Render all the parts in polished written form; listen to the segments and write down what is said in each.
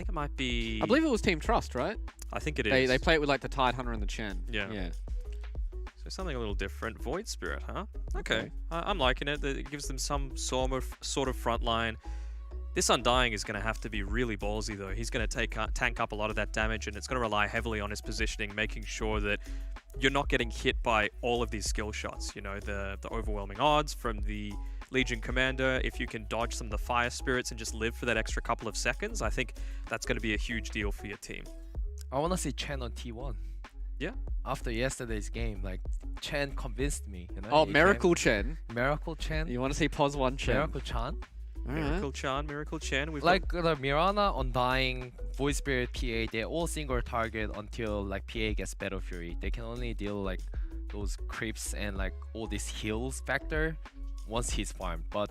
think it might be... I believe it was Team Trust, right? I think it is. They play it with like the Tide Hunter and the Chen. Yeah. So something a little different. Void Spirit, huh? Okay. I'm liking it. It gives them some sort of front line. This Undying is going to have to be really ballsy, though. He's going to tank up a lot of that damage, and it's going to rely heavily on his positioning, making sure that you're not getting hit by all of these skill shots. You know, the overwhelming odds from the Legion Commander. If you can dodge some of the Fire Spirits and just live for that extra couple of seconds, I think that's going to be a huge deal for your team. I want to see Chen on T1. Yeah. After yesterday's game, like, Chen convinced me. You know, Oh, Miracle Chen. Miracle Chen. You want to see Pos 1 Chen? Miracle Chan. Miracle Chen. We've like the Mirana, Undying, Void Spirit, PA, they're all single target until like PA gets Battle Fury. They can only deal like those creeps and like all these heals factor once he's farmed. But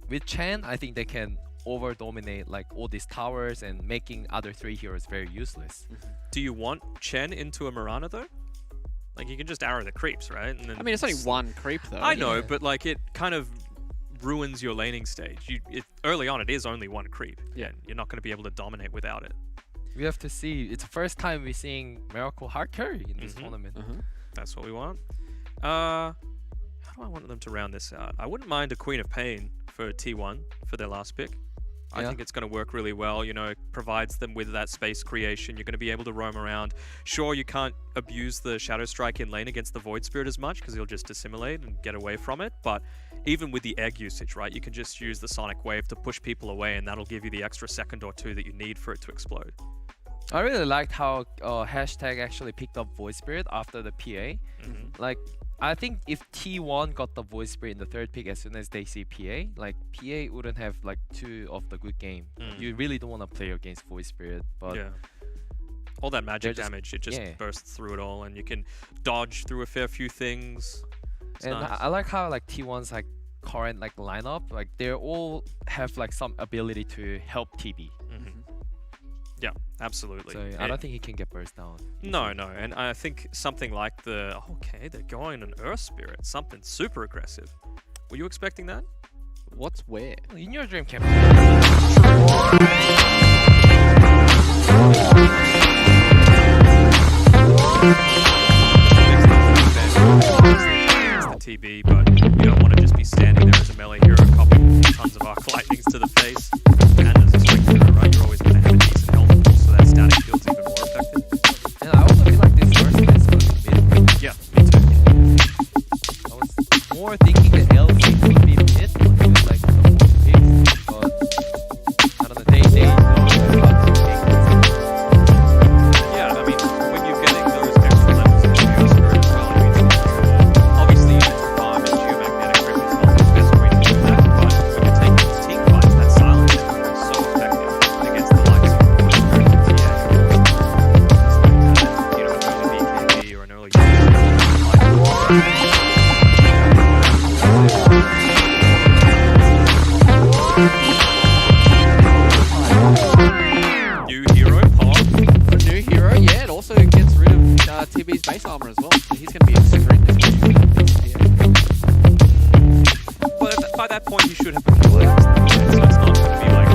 with Chen, I think they can over dominate like all these towers and making other 3 heroes very useless. Do you want Chen into a Mirana though? Like you can just arrow the creeps, right? And then I mean, it's only one creep though. I know, but like it kind of ruins your laning stage. Early on, it is only one creep. Yeah, you're not going to be able to dominate without it. We have to see. It's the first time we're seeing Miracle hard carry in this tournament. That's what we want. How do I want them to round this out? I wouldn't mind a Queen of Pain for T1 for their last pick. I think it's going to work really well. You know, it provides them with that space creation. You're going to be able to roam around. Sure, you can't abuse the Shadow Strike in lane against the Void Spirit as much because he'll just dissimulate and get away from it. But even with the egg usage, right, you can just use the Sonic Wave to push people away, and that'll give you the extra second or two that you need for it to explode. I really liked how hashtag actually picked up Void Spirit after the PA. Like, I think if T1 got the Void Spirit in the 3rd pick as soon as they see PA, like PA wouldn't have like 2 of the good game. You really don't want to play against Void Spirit, but all that magic damage, it just bursts through it all, and you can dodge through a fair few things. It's and nice. I like how like T1's like current like lineup, like they all have like some ability to help TB. Yeah, absolutely. So I don't think he can get burst down. No, and I think something like the they're going an Earth Spirit, something super aggressive. Were you expecting that? What's where? In your dream camp. It's the TB, but you don't want to just be standing there as a melee hero, copying tons of arc lightnings to the face. And as a strength hero, right, you're always going to have a decent health pool, so that static shield's even more effective. And I also feel like this first is going to be mid. Yeah, me too. I was more thinking that LC could be mid, like the 4th pick, but I don't know, they yeah, I mean, when you're getting those extra levels of Geo Spirit as well, I mean, obviously you need to farm and geomagnetic grip is not the best way to do that, but when you're taking team fights, that silence is going to be so effective against the likes of you know, an early BKB or an early new hero pop. A new hero, yeah. It also gets rid of TB's base armor as well. So he's going to be a super in this game. But by that point, you should have been playing. So it's not going to be like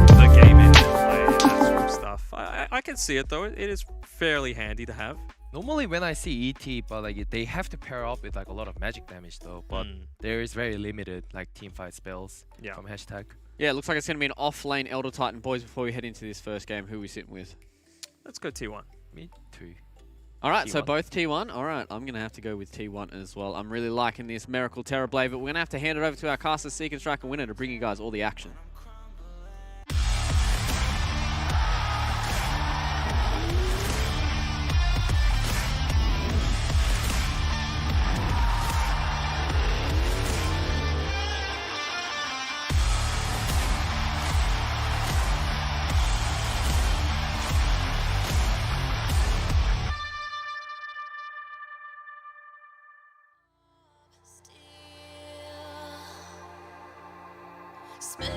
the game ending play and that sort of stuff. I can see it though. It is fairly handy to have. Normally when I see ET, but like they have to pair up with like a lot of magic damage though, but there is very limited like team fight spells from hashtag. Yeah, it looks like it's going to be an off-lane Elder Titan. Boys, before we head into this first game, who are we sitting with? Let's go T1. Me too. All right, so T1. both T1. All right, I'm going to have to go with T1 as well. I'm really liking this Miracle Terror Blade, but we're going to have to hand it over to our caster, Seek and Strike and Winner, to bring you guys all the action. Spend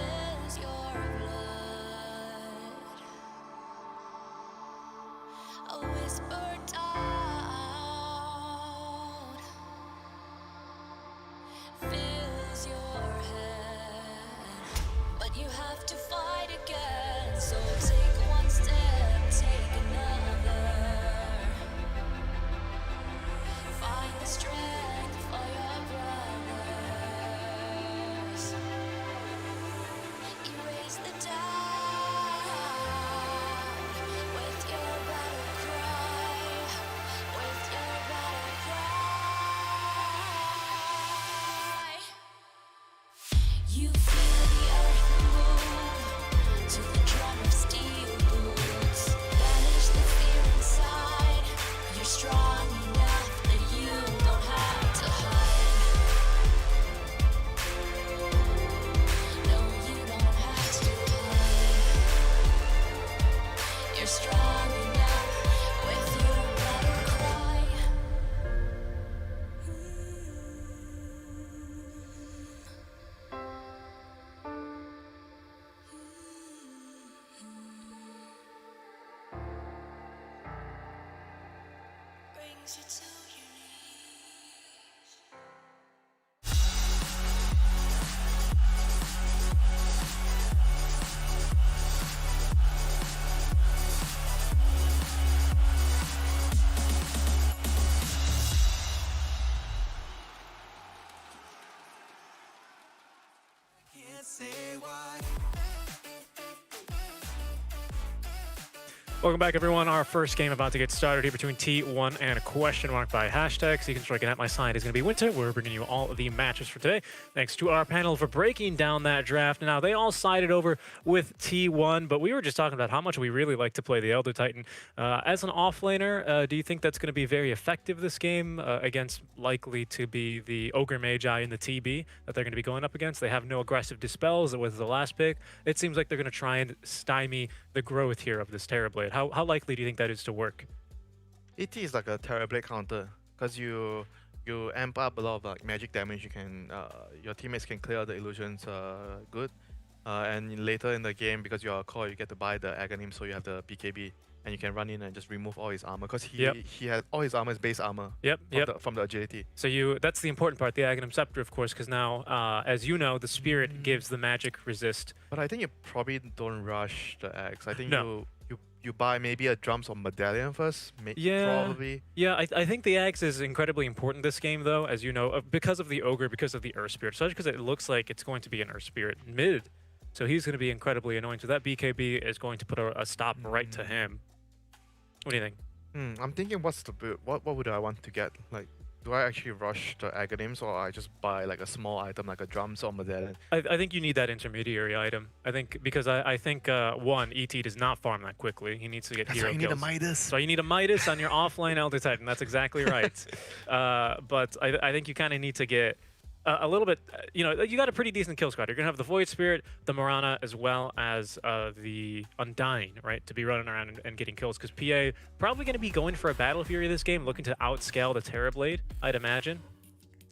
Welcome back, everyone. Our first game about to get started here between T1 and a question mark by hashtag. Seeking Strike, and at my side is going to be Winter. We're bringing you all of the matches for today. Thanks to our panel for breaking down that draft. Now, they all sided over with T1, but we were just talking about how much we really like to play the Elder Titan. As an offlaner, do you think that's going to be very effective this game against likely to be the Ogre Magi in the TB that they're going to be going up against? They have no aggressive dispels. It was the last pick. It seems like they're going to try and stymie the growth here of this Terrorblade. How likely do you think that is to work? It is like a Terrorblade counter because you amp up a lot of like magic damage. You can your teammates can clear the illusions good, and later in the game because you are a core, you get to buy the Aghanim, so you have the BKB and you can run in and just remove all his armor because he has all his armor is base armor. From the agility. So that's the important part, the Aghanim Scepter, of course, because now, as you know, the Spirit gives the magic resist. But I think you probably don't rush the Axe. I think No. you buy maybe a drums or medallion first. Probably. Yeah, I think the Axe is incredibly important this game, though, as you know, because of the Ogre, because of the Earth Spirit. So because it looks like it's going to be an Earth Spirit mid. So he's going to be incredibly annoying. So that BKB is going to put a stop right to him. What do you think? I'm thinking what's the build? What would I want to get? Like, do I actually rush the Aghanims or I just buy like a small item like a drums or medallion? I think you need that intermediary item. I think because I think one, ET does not farm that quickly. He needs to get hero you kills. need a Midas. So you need a Midas on your offlane Elder Titan. That's exactly right. But I think you kind of need to get a little bit, you know, you got a pretty decent kill squad. You're going to have the Void Spirit, the Mirana, as well as the Undying, right, to be running around and getting kills. Because PA probably going to be going for a Battle Fury this game, looking to outscale the Terrorblade, I'd imagine.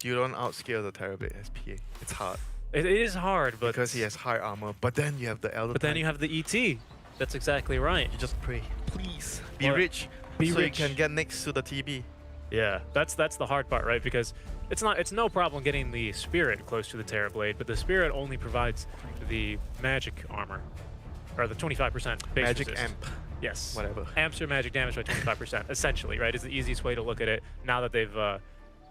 You don't outscale the Terrorblade as PA. It's hard. It is hard, but... Because he has high armor, but then you have the Elder But then Titan. you have the ET. That's exactly right. You just pray, please, be Or rich, be so rich. you can get next to the TB. Yeah, that's the hard part, right? Because it's no problem getting the Spirit close to the Terrorblade, but the Spirit only provides the magic armor, or the 25% base Magic resist. amp, Yes. whatever. Amps your magic damage by 25%, essentially, right? Is the easiest way to look at it now that they've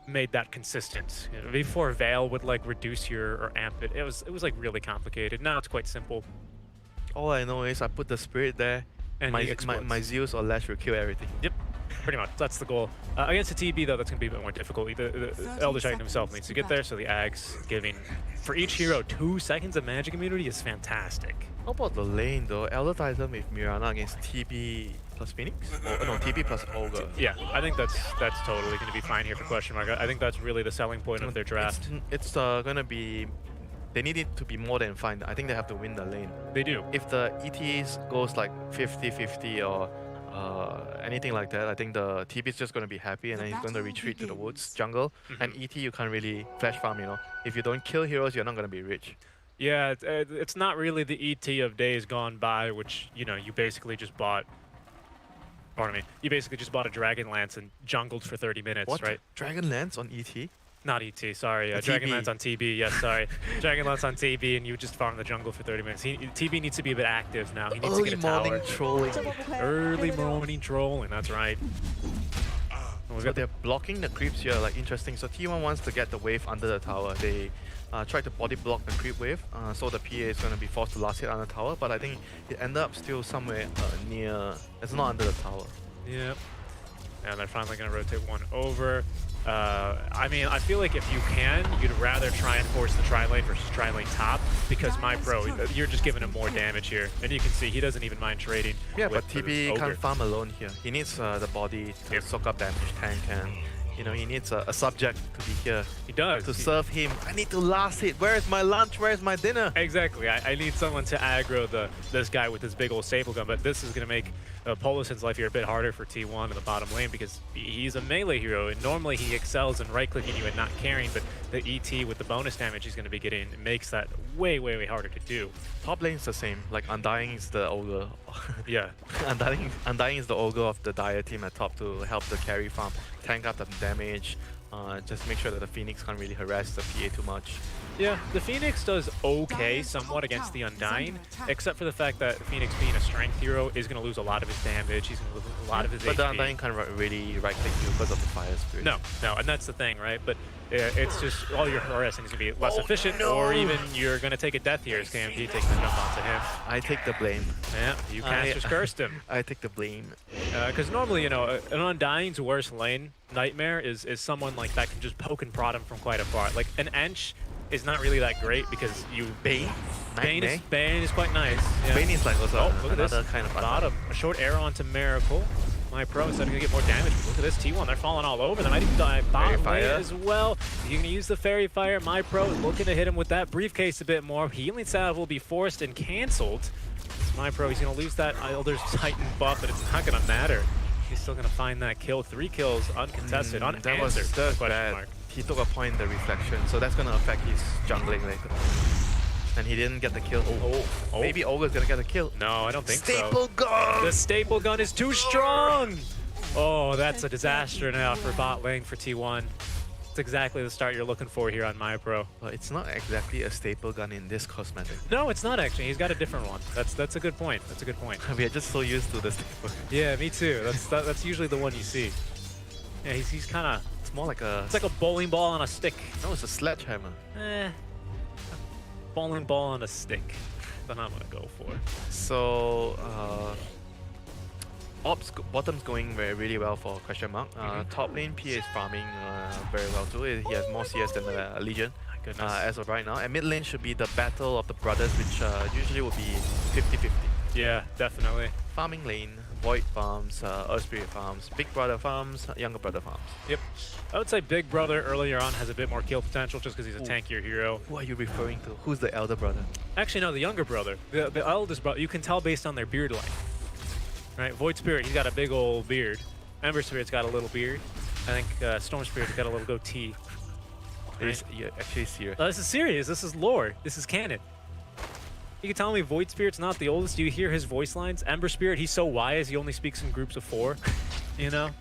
made that consistent. You know, before Veil would like reduce your or amp it. It was like really complicated. Now it's quite simple. All I know is I put the Spirit there, And he explodes. my Zeus or Lash will kill everything. Yep. Pretty much, that's the goal. Against the TB, though, that's going to be a bit more difficult. The Elder Titan himself needs to get there, so the Ags giving, for each hero, 2 seconds of magic immunity is fantastic. How about the lane though? Elder Titan with Mirana against TB plus Phoenix? Or, no, TB plus Ogre. Yeah, I think that's totally going to be fine here for question mark. I think that's really the selling point of their draft. It's gonna be... They need it to be more than fine. I think they have to win the lane. They do. If the ETs goes like 50-50 or anything like that, I think the TB is just going to be happy and then he's going to retreat to the woods, jungle. And ET, you can't really flash farm, you know. If you don't kill heroes, you're not going to be rich. Yeah, it's not really the ET of days gone by, which, you know, you basically just bought... Pardon me. You basically just bought a Dragon Lance and jungled for 30 minutes, What? right? Dragon Lance on ET? Not ET, sorry. A Dragon TB. Lance on TB, yes, sorry. Dragon Lance on TB, and you just farm the jungle for 30 minutes. TB needs to be a bit active now. He needs to Early get a tower. morning trolling. Early morning trolling, that's right. We've So got they're blocking the creeps here, like interesting. So T1 wants to get the wave under the tower. They tried to body block the creep wave, so the PA is going to be forced to last hit on the tower, but I think it ended up still somewhere near... It's not under the tower. Yep. And they're finally going to rotate one over. I mean, I feel like if you can, you'd rather try and force the tri-lane versus tri-lane top, because my bro, you're just giving him more damage here. And you can see he doesn't even mind trading. Yeah, with but TB Ogre. can't farm alone here. He needs the body to soak up damage tank, and you know, he needs a subject to be here He does. to serve him. I need to last hit. Where is my lunch? Where is my dinner? Exactly. I need someone to aggro this guy with his big old staple gun, but this is going to make Polison's life here a bit harder for T1 in the bottom lane because he's a melee hero, and normally he excels in right-clicking you and not carrying, but the ET with the bonus damage he's going to be getting makes that way, way, way harder to do. Top lane's the same. Like Undying is the ogre. Yeah. Undying is the ogre of the Dire team at top to help the carry farm. tank up the damage. Just make sure that the Phoenix can't really harass the PA too much. Yeah, the Phoenix does okay somewhat against the Undying, except for the fact that Phoenix being a strength hero is going to lose a lot of his damage, he's going to lose a lot of his But HP. the Undying can't really right-click you because of the Fire Spirit. No, and that's the thing, right? But it's just all your harassing is going to be less efficient, or even you're going to take a death here as KMP takes the jump onto him. I take the blame. Yeah, you casters cursed him. I take the blame. Because normally, you know, an Undying's worst lane nightmare is someone like that can just poke and prod him from quite afar. Like an Ench is not really that great because you Bane? Bane is quite nice. Yeah. Bane is like also look at this. another kind of Bottom. A short arrow onto Miracle. My pro is starting to get more damage. Look at this T1. They're falling all over. They might even die bot lane as well. You can use the Fairy Fire. My pro is looking to hit him with that briefcase a bit more. Healing salve will be forced and cancelled. My pro, he's going to lose that Elder's Titan buff, but it's not going to matter. He's still going to find that kill. 3 kills uncontested, unanswered. That was just question bad. mark. He took a point in the reflection, so that's going to affect his jungling later. And he didn't get the kill. Oh. Maybe Ogre's going to get a kill. No, I don't think Staple so. gun! The staple gun is too strong! Oh, that's a disaster now for bot lane for T1. It's exactly the start you're looking for here on My Pro. Well, it's not exactly a staple gun in this cosmetic. No, it's not actually. He's got a different one. That's a good point. That's a good point. We are just so used to the staple. Yeah, me too. That's usually the one you see. Yeah, he's kind of. It's more like a... It's like a bowling ball on a stick. No, it's a sledgehammer. Bowling ball on a stick. That's what I'm gonna go for. So, bottom's going really well for question mark. Top lane PA is farming very well too. He has more CS than the Legion as of right now. And mid lane should be the battle of the brothers, which usually will be 50-50. Yeah, definitely. Farming lane, Void farms, Earth Spirit farms, Big Brother farms, Younger Brother farms. Yep. I would say Big Brother earlier on has a bit more kill potential just because he's a tankier hero. Who are you referring to? Who's the elder brother? Actually, no, the younger brother. The eldest brother, you can tell based on their beard length. Right, Void Spirit, he's got a big old beard. Ember Spirit's got a little beard. I think Storm Spirit's got a little goatee. Right? You're actually serious. This is serious. This is lore. This is canon. You can tell me Void Spirit's not the oldest. Do you hear his voice lines? Ember Spirit, he's so wise, he only speaks in groups of 4. You know?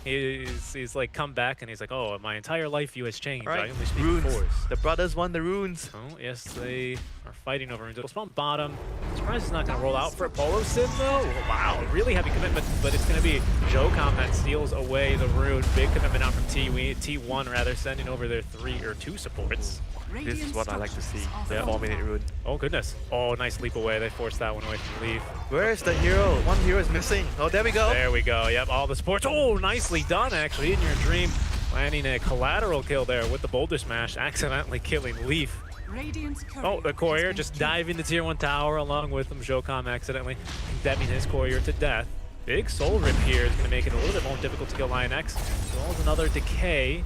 He's like come back and he's like, oh, my entire life view has changed. Right. I only speak in Runes. 4s. The brothers won the runes. Oh, yes, they are fighting over runes. It'll spawn bottom. Surprised it's not going to roll out for a Polo Sim, though. Wow, really heavy commitment, but it's going to be Jocom that steals away the rune. Big commitment out from T1, rather, sending over their 2 supports. This is what I like to see. The Yeah. 4-minute rune. Oh, goodness. Oh, nice leap away. They forced that one away from Leaf. Where is the hero? One hero is missing. Oh, there we go. There we go. Yep, all the supports. Oh, nicely done, actually, in your dream. Landing a collateral kill there with the Boulder Smash, accidentally killing Leaf. Oh, the courier just diving the tier 1 tower along with him. Jocom accidentally condemning his courier to death. Big soul rip here is going to make it a little bit more difficult to kill Lion X. As well as another decay.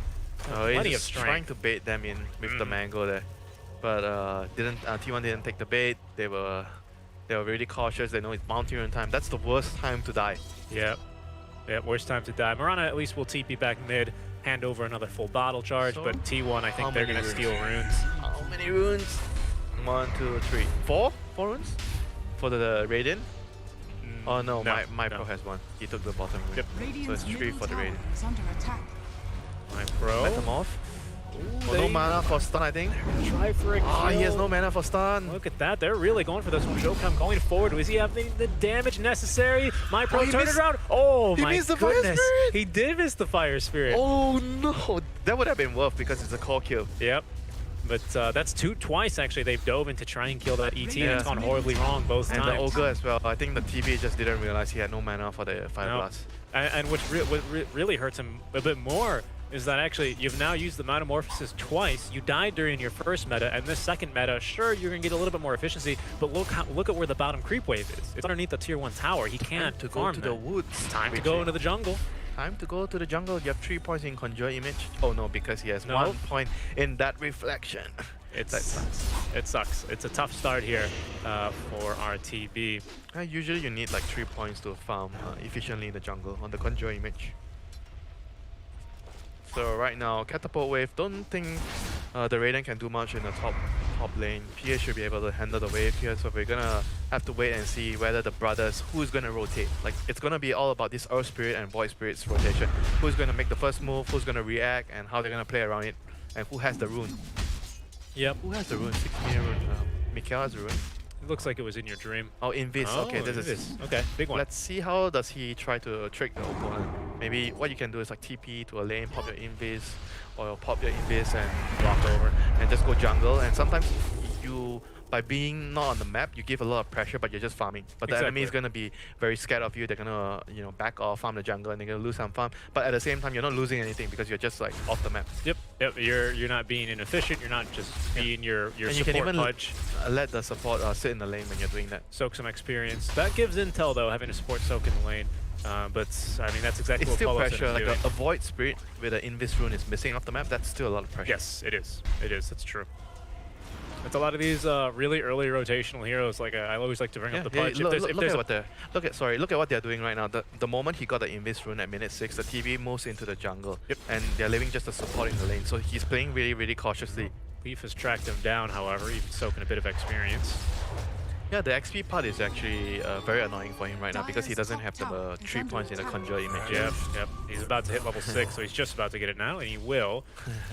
Oh, Plenty he's of strength. trying to bait them in with the mango there, but T1 didn't take the bait. They were really cautious. They know it's bounty run time. That's the worst time to die. Yep. Yep, worst time to die. Marana at least will TP back mid, hand over another full bottle charge, So, but T1, I think they're going to steal runes. How many runes? 1, 2, 3, 4? 4 runes? For the Radiant? Oh no, my pro has 1. He took the bottom rune. Yep. So it's 3 for the Radiant. My pro. Metamorph. Oh, no mana for stun, I think. Try for a kill. Oh, he has no mana for stun. Look at that. They're really going for this one. Jocom going forward. Is he having the damage necessary? My pro he turned missed- it around. Oh, he my missed the Fire goodness. Spirit. He did miss the Fire Spirit. Oh no, that would have been worth because it's a core kill. Yep. But that's twice, actually, they've dove in to try and kill that ET, and Yeah. it's gone horribly wrong both And times. the Ogre as well. I think the TV just didn't realize he had no mana for the Fire No. Blast. And what really hurts him a bit more is that actually you've now used the Metamorphosis twice. You died during your first meta, and this second meta, sure, you're going to get a little bit more efficiency, but look at where the bottom creep wave is. It's underneath the tier 1 tower. He can't to go farm to that. the woods. Time to go into the jungle. Time to go to the jungle. You have 3 points in Conjure Image. Oh no, because he has No. 1 point in that reflection. That sucks. It sucks. It's a tough start here for RTB. Usually you need like 3 points to farm efficiently in the jungle on the Conjure Image. So right now, Catapult Wave, don't think the Radiant can do much in the top top lane. PA should be able to handle the wave here, so we're gonna have to wait and see whether the brothers, who's gonna rotate. Like, it's gonna be all about this Earth Spirit and Void Spirit's rotation. Who's gonna make the first move, who's gonna react, and how they're gonna play around it, and who has the rune. Yep. Who has the rune? 6 minute rune. Mikhail has the rune. It looks like it was in your dream. Oh, Invis. Oh, Okay, this is... Invis. Okay, big one. Let's see how does he try to trick the opponent. Maybe what you can do is like TP to a lane, pop your Invis, or pop your Invis and block over, and just go jungle. And sometimes you, by being not on the map, you give a lot of pressure, but you're just farming. But the enemy is gonna be very scared of you. They're gonna, you know, back off, farm the jungle, and they're gonna lose some farm. But at the same time, you're not losing anything because you're just like off the map. Yep. You're not being inefficient. You're not just being your And you support can even pudge. let the support sit in the lane when you're doing that. Soak some experience. That gives intel though, having a support soak in the lane. But I mean, that's exactly It's what still Polo's pressure. Like doing. a Void Spirit with an Invis rune is missing off the map. That's still a lot of pressure. Yes, it is. It is. That's true. It's a lot of these really early rotational heroes. Like I always like to bring up the pudge. Look if at there's what they're look at what they're doing right now. The moment he got the Invis rune at minute 6, the TV moves into the jungle. Yep. And they're leaving just the support in the lane. So he's playing really, really cautiously. Leaf has tracked him down, however, even soaking a bit of experience. Yeah, the XP part is actually very annoying for him right now because he doesn't have the 3 points in the Conjure image. Yep. He's about to hit level 6, so he's just about to get it now, and he will.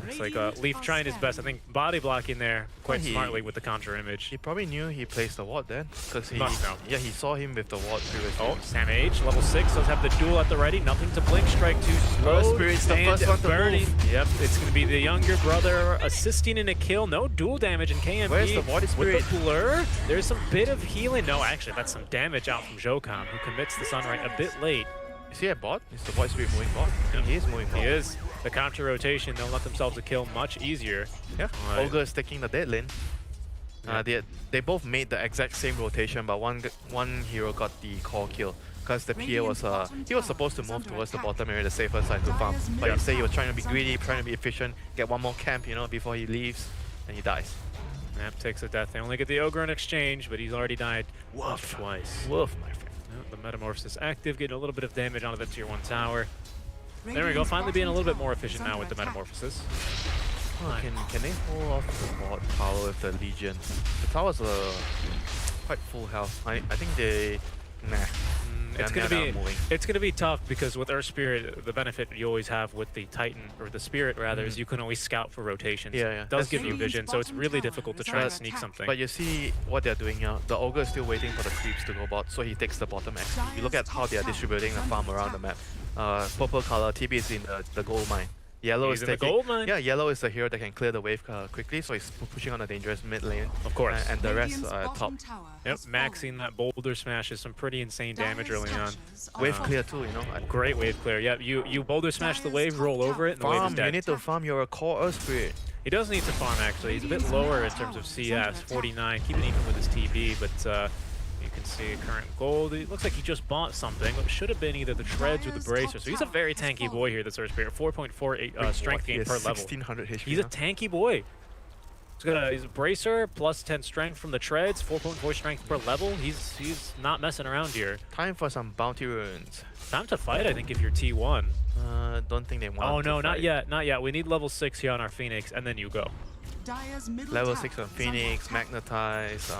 It's like Leaf trying his best. I think body blocking there quite smartly with the Conjure image. He probably knew he placed the ward then, because he Must know. Yeah, he saw him with the ward previously. Oh, Sam H, level 6, does have the duel at the ready. Nothing to blink, strike 2 slow. Spirit's the first one to burning. move. Yep, it's going to be the younger brother assisting in a kill. No duel damage in KMP. Where's the Void Spirit? With the blur, there's some bit of healing. No, actually, that's some damage out from Jokam, who commits the Sunray a bit late. Is he a bot? Is the Void Spirit moving bot? I think he is moving bot. He is. The counter rotation, they'll let themselves a kill much easier. Yeah, Right. Ogre is taking the dead lane. Yeah. They both made the exact same rotation, but one hero got the core kill because the PA was he was supposed to move towards the bottom area, the safer side to farm. But instead he was trying to be greedy, trying to be efficient, get one more camp, you know, before he leaves, and he dies. Map takes a death. They only get the Ogre in exchange, but he's already died Woof. twice. Woof, my friend. The Metamorphosis active, getting a little bit of damage onto the tier 1 tower. There we go, finally being a little bit more efficient now with the Metamorphosis. Oh, can they hold off the bot tower with the Legion? The tower's quite full health. I think they... Nah. It's gonna be tough because with Earth Spirit, the benefit you always have with the Titan or the Spirit rather is you can always scout for rotations. Yeah. It does give you vision, so it's really difficult to try and sneak something. But you see what they're doing here. The Ogre is still waiting for the creeps to go bot, so he takes the bottom XP. You look at how they are distributing the farm around the map. Purple color, TB is in the gold mine. Yellow He's is in the taking, gold mine. Yeah, yellow is the hero that can clear the wave quickly, so he's pushing on the dangerous mid lane. Of course. And the rest are top. Yep, maxing that boulder smash is some pretty insane damage early on. Wave clear too, you know. Great wave clear. Yep, you boulder smash the wave, roll over it, and the wave is Farm, dead. you need to farm your core Earth Spirit. He does need to farm actually. He's a bit lower in terms of CS, 49, keeping even with his TB, but you can see current gold. It looks like he just bought something. It should have been either the treads or the bracer. So he's a very tanky boy here, this Earth Spirit. 4.48 strength gain per level. 1600 HP. He's a tanky boy. He's a bracer, plus 10 strength from the treads, 4.4 strength per level. He's not messing around here. Time for some bounty runes. Time to fight, I think, if you're T1. Don't think they want Oh to no, not fight. yet, not yet. We need level 6 here on our Phoenix, and then you go. Level 6 on Phoenix, Magnetize.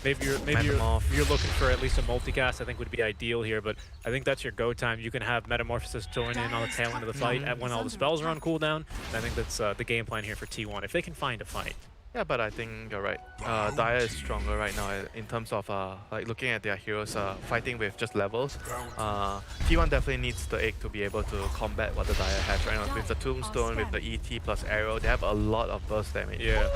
Maybe you're looking for at least a multicast. I think would be ideal here, but I think that's your go time. You can have Metamorphosis join in on the tail end of the fight at when all the spells are on cooldown. And I think that's the game plan here for T1 if they can find a fight. Yeah, but I think you're right. Dire is stronger right now in terms of like looking at their heroes fighting with just levels. T1 definitely needs the egg to be able to combat what the Dire has right now. With the Tombstone, with the ET plus Arrow, they have a lot of burst damage. Yeah.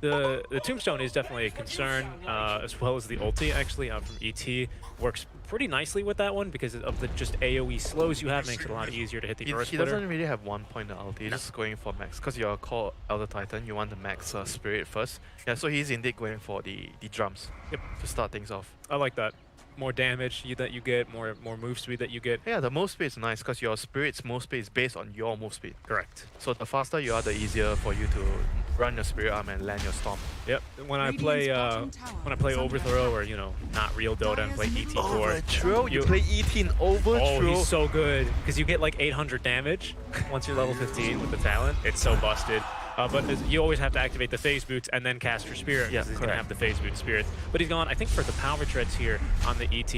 The Tombstone is definitely a concern, as well as the ulti actually from ET works pretty nicely with that one because of the just AoE slows you have, makes it a lot easier to hit the He burst doesn't really have one point of ulti, he's just going for max. Because you're called Elder Titan, you want the max spirit first. Yeah, so he's indeed going for the drums to start things off. I like that. More damage that you get, more move speed that you get. Yeah, the move speed is nice because your spirit's move speed is based on your move speed. Correct. So the faster you are, the easier for you to run your spirit arm and land your storm. Yep. When I play Overthrow or not real Dota and play ET core. Overthrow? You play ET in Overthrow? Oh, he's so good because you get like 800 damage once you're level 15 with the talent. It's so busted. but you always have to activate the phase boots and then cast your spirit, Yeah, because he's going to correct. have the phase boot spirit. But he's gone, I think, for the power treads here on the ET.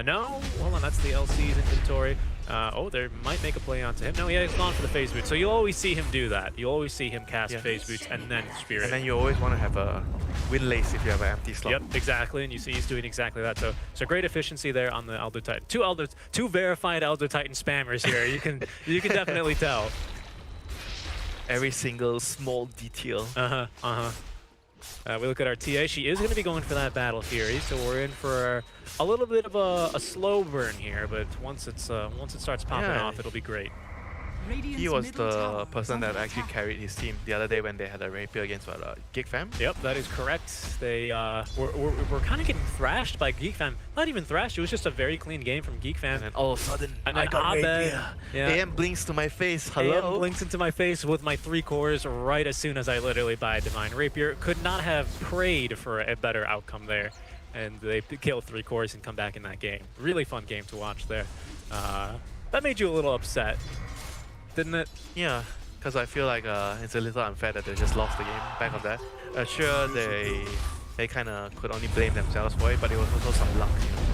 No, hold on, that's the LC's inventory. Oh, they might make a play onto him. No, yeah, he's gone for the phase boots. So you'll always see him do that. You'll always see him cast phase boots and then spirit. And then you always want to have a win lace if you have an empty slot. Yep, exactly, and you see he's doing exactly that. So great efficiency there on the Elder Titan. Two verified Elder Titan spammers here. You can definitely tell. Every single small detail. We look at our TA. She is going to be going for that Battle Fury, so we're in for a little bit of a slow burn here. But once it starts popping off, it'll be great. He was the person that actually carried his team the other day when they had a rapier against GeekFam. Yep, that is correct. They were kind of getting thrashed by GeekFam. Not even thrashed. It was just a very clean game from GeekFam. And then all of a sudden, And I then got Abed, rapier. yeah. AM blinks to my face. Hello. AM blinks into my face with my 3 cores right as soon as I literally buy Divine Rapier. Could not have prayed for a better outcome there. And they kill 3 cores and come back in that game. Really fun game to watch there. That made you a little upset, didn't it? Yeah, because I feel like it's a little unfair that they just lost the game back of that. Sure, they kind of could only blame themselves for it, but it was also some luck.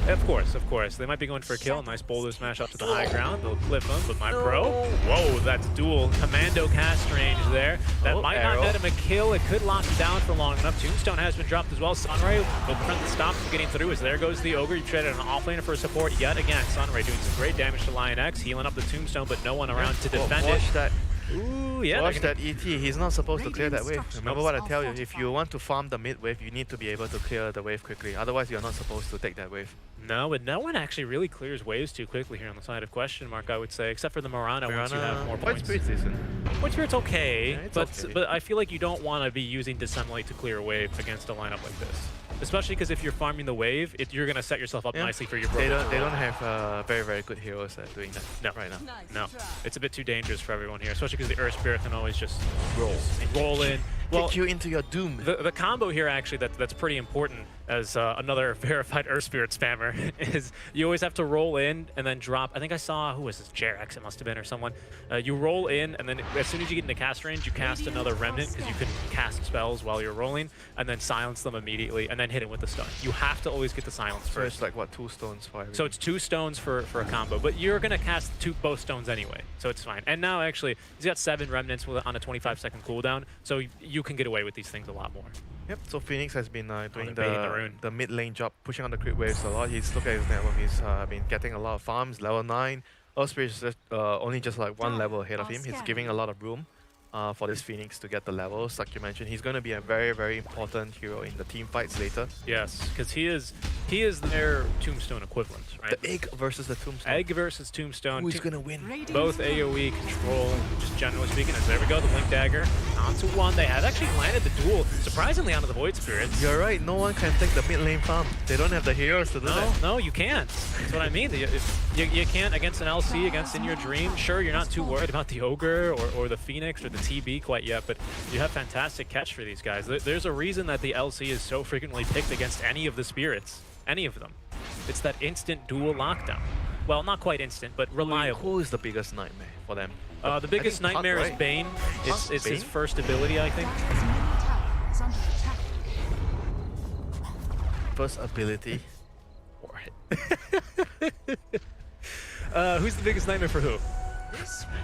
Of course. They might be going for a kill. Nice boulder smash up to the high ground. They'll clip him, but my pro. Whoa, that's dual commando cast range there. That might not net him a kill. It could lock him down for long enough. Tombstone has been dropped as well. Sunray will prevent the stop from getting through as there goes the Ogre. You've traded an offlaner for support yet again. Sunray doing some great damage to Lion X, healing up the Tombstone, but no one around to defend Watch it. that. Ooh, yeah. Watch that ET. He's not supposed to clear that wave. Remember what I tell you. If you want to farm the mid wave, you need to be able to clear the wave quickly. Otherwise, you're not supposed to take that wave. No, but no one actually really clears waves too quickly here on the side of question mark, I would say, except for the Marana once you have more Void points. Spirit's decent. Void Spirit's okay, Yeah, it's but okay. but I feel like you don't want to be using Dissemblate to clear a wave against a lineup like this. Especially because if you're farming the wave, you're going to set yourself up nicely for your They broken don't roll. have very, very good heroes at doing that right now. No, it's a bit too dangerous for everyone here, especially because the Earth Spirit can always just roll in. Well, Kick you into your doom. the combo here actually that's pretty important as another verified Earth Spirit spammer is you always have to roll in and then drop. I think I saw, who was this, Jarex it must have been or someone. You roll in and then as soon as you get into cast range, you cast another Remnant because you can cast spells while you're rolling and then silence them immediately and then hit it with the stun. You have to always get the silence So first. it's like, what, 2 stones for every... So it's 2 stones for a combo, but you're going to cast both stones anyway, so it's fine. And now actually, he's got 7 Remnants on a 25-second cooldown, so you can get away with these things a lot more. Yep, so Phoenix has been doing they're baiting the rune. the mid lane job, pushing on the creep waves a lot. He's look at his network, he's been getting a lot of farms, level 9. Earth Spirit is just, only just like 1 level ahead of him. He's giving a lot of room for this Phoenix to get the levels. Like you mentioned, he's going to be a very, very important hero in the team fights later. Yes, because he is their Tombstone equivalent, right? The Egg versus the Tombstone. Egg versus Tombstone. Who's going to win? Both AoE control, just generally speaking. As there we go, the Blink Dagger onto 1. They have actually landed the duel, surprisingly, onto the Void Spirits. You're right, no one can take the mid lane farm. They don't have the heroes to do that. No, you can't. That's what I mean. You can't against an LC, against In Your Dream. Sure, you're not too worried about the Ogre or the Phoenix or the TB quite yet, but you have fantastic catch for these guys. There's a reason that the LC is so frequently picked against any of the spirits. Any of them. It's that instant dual lockdown. Well, not quite instant, but reliable. Who is the biggest nightmare for them? The biggest Punt, nightmare is right? Bane. It's his Bane? first ability, I think. First ability. Who's the biggest nightmare for who?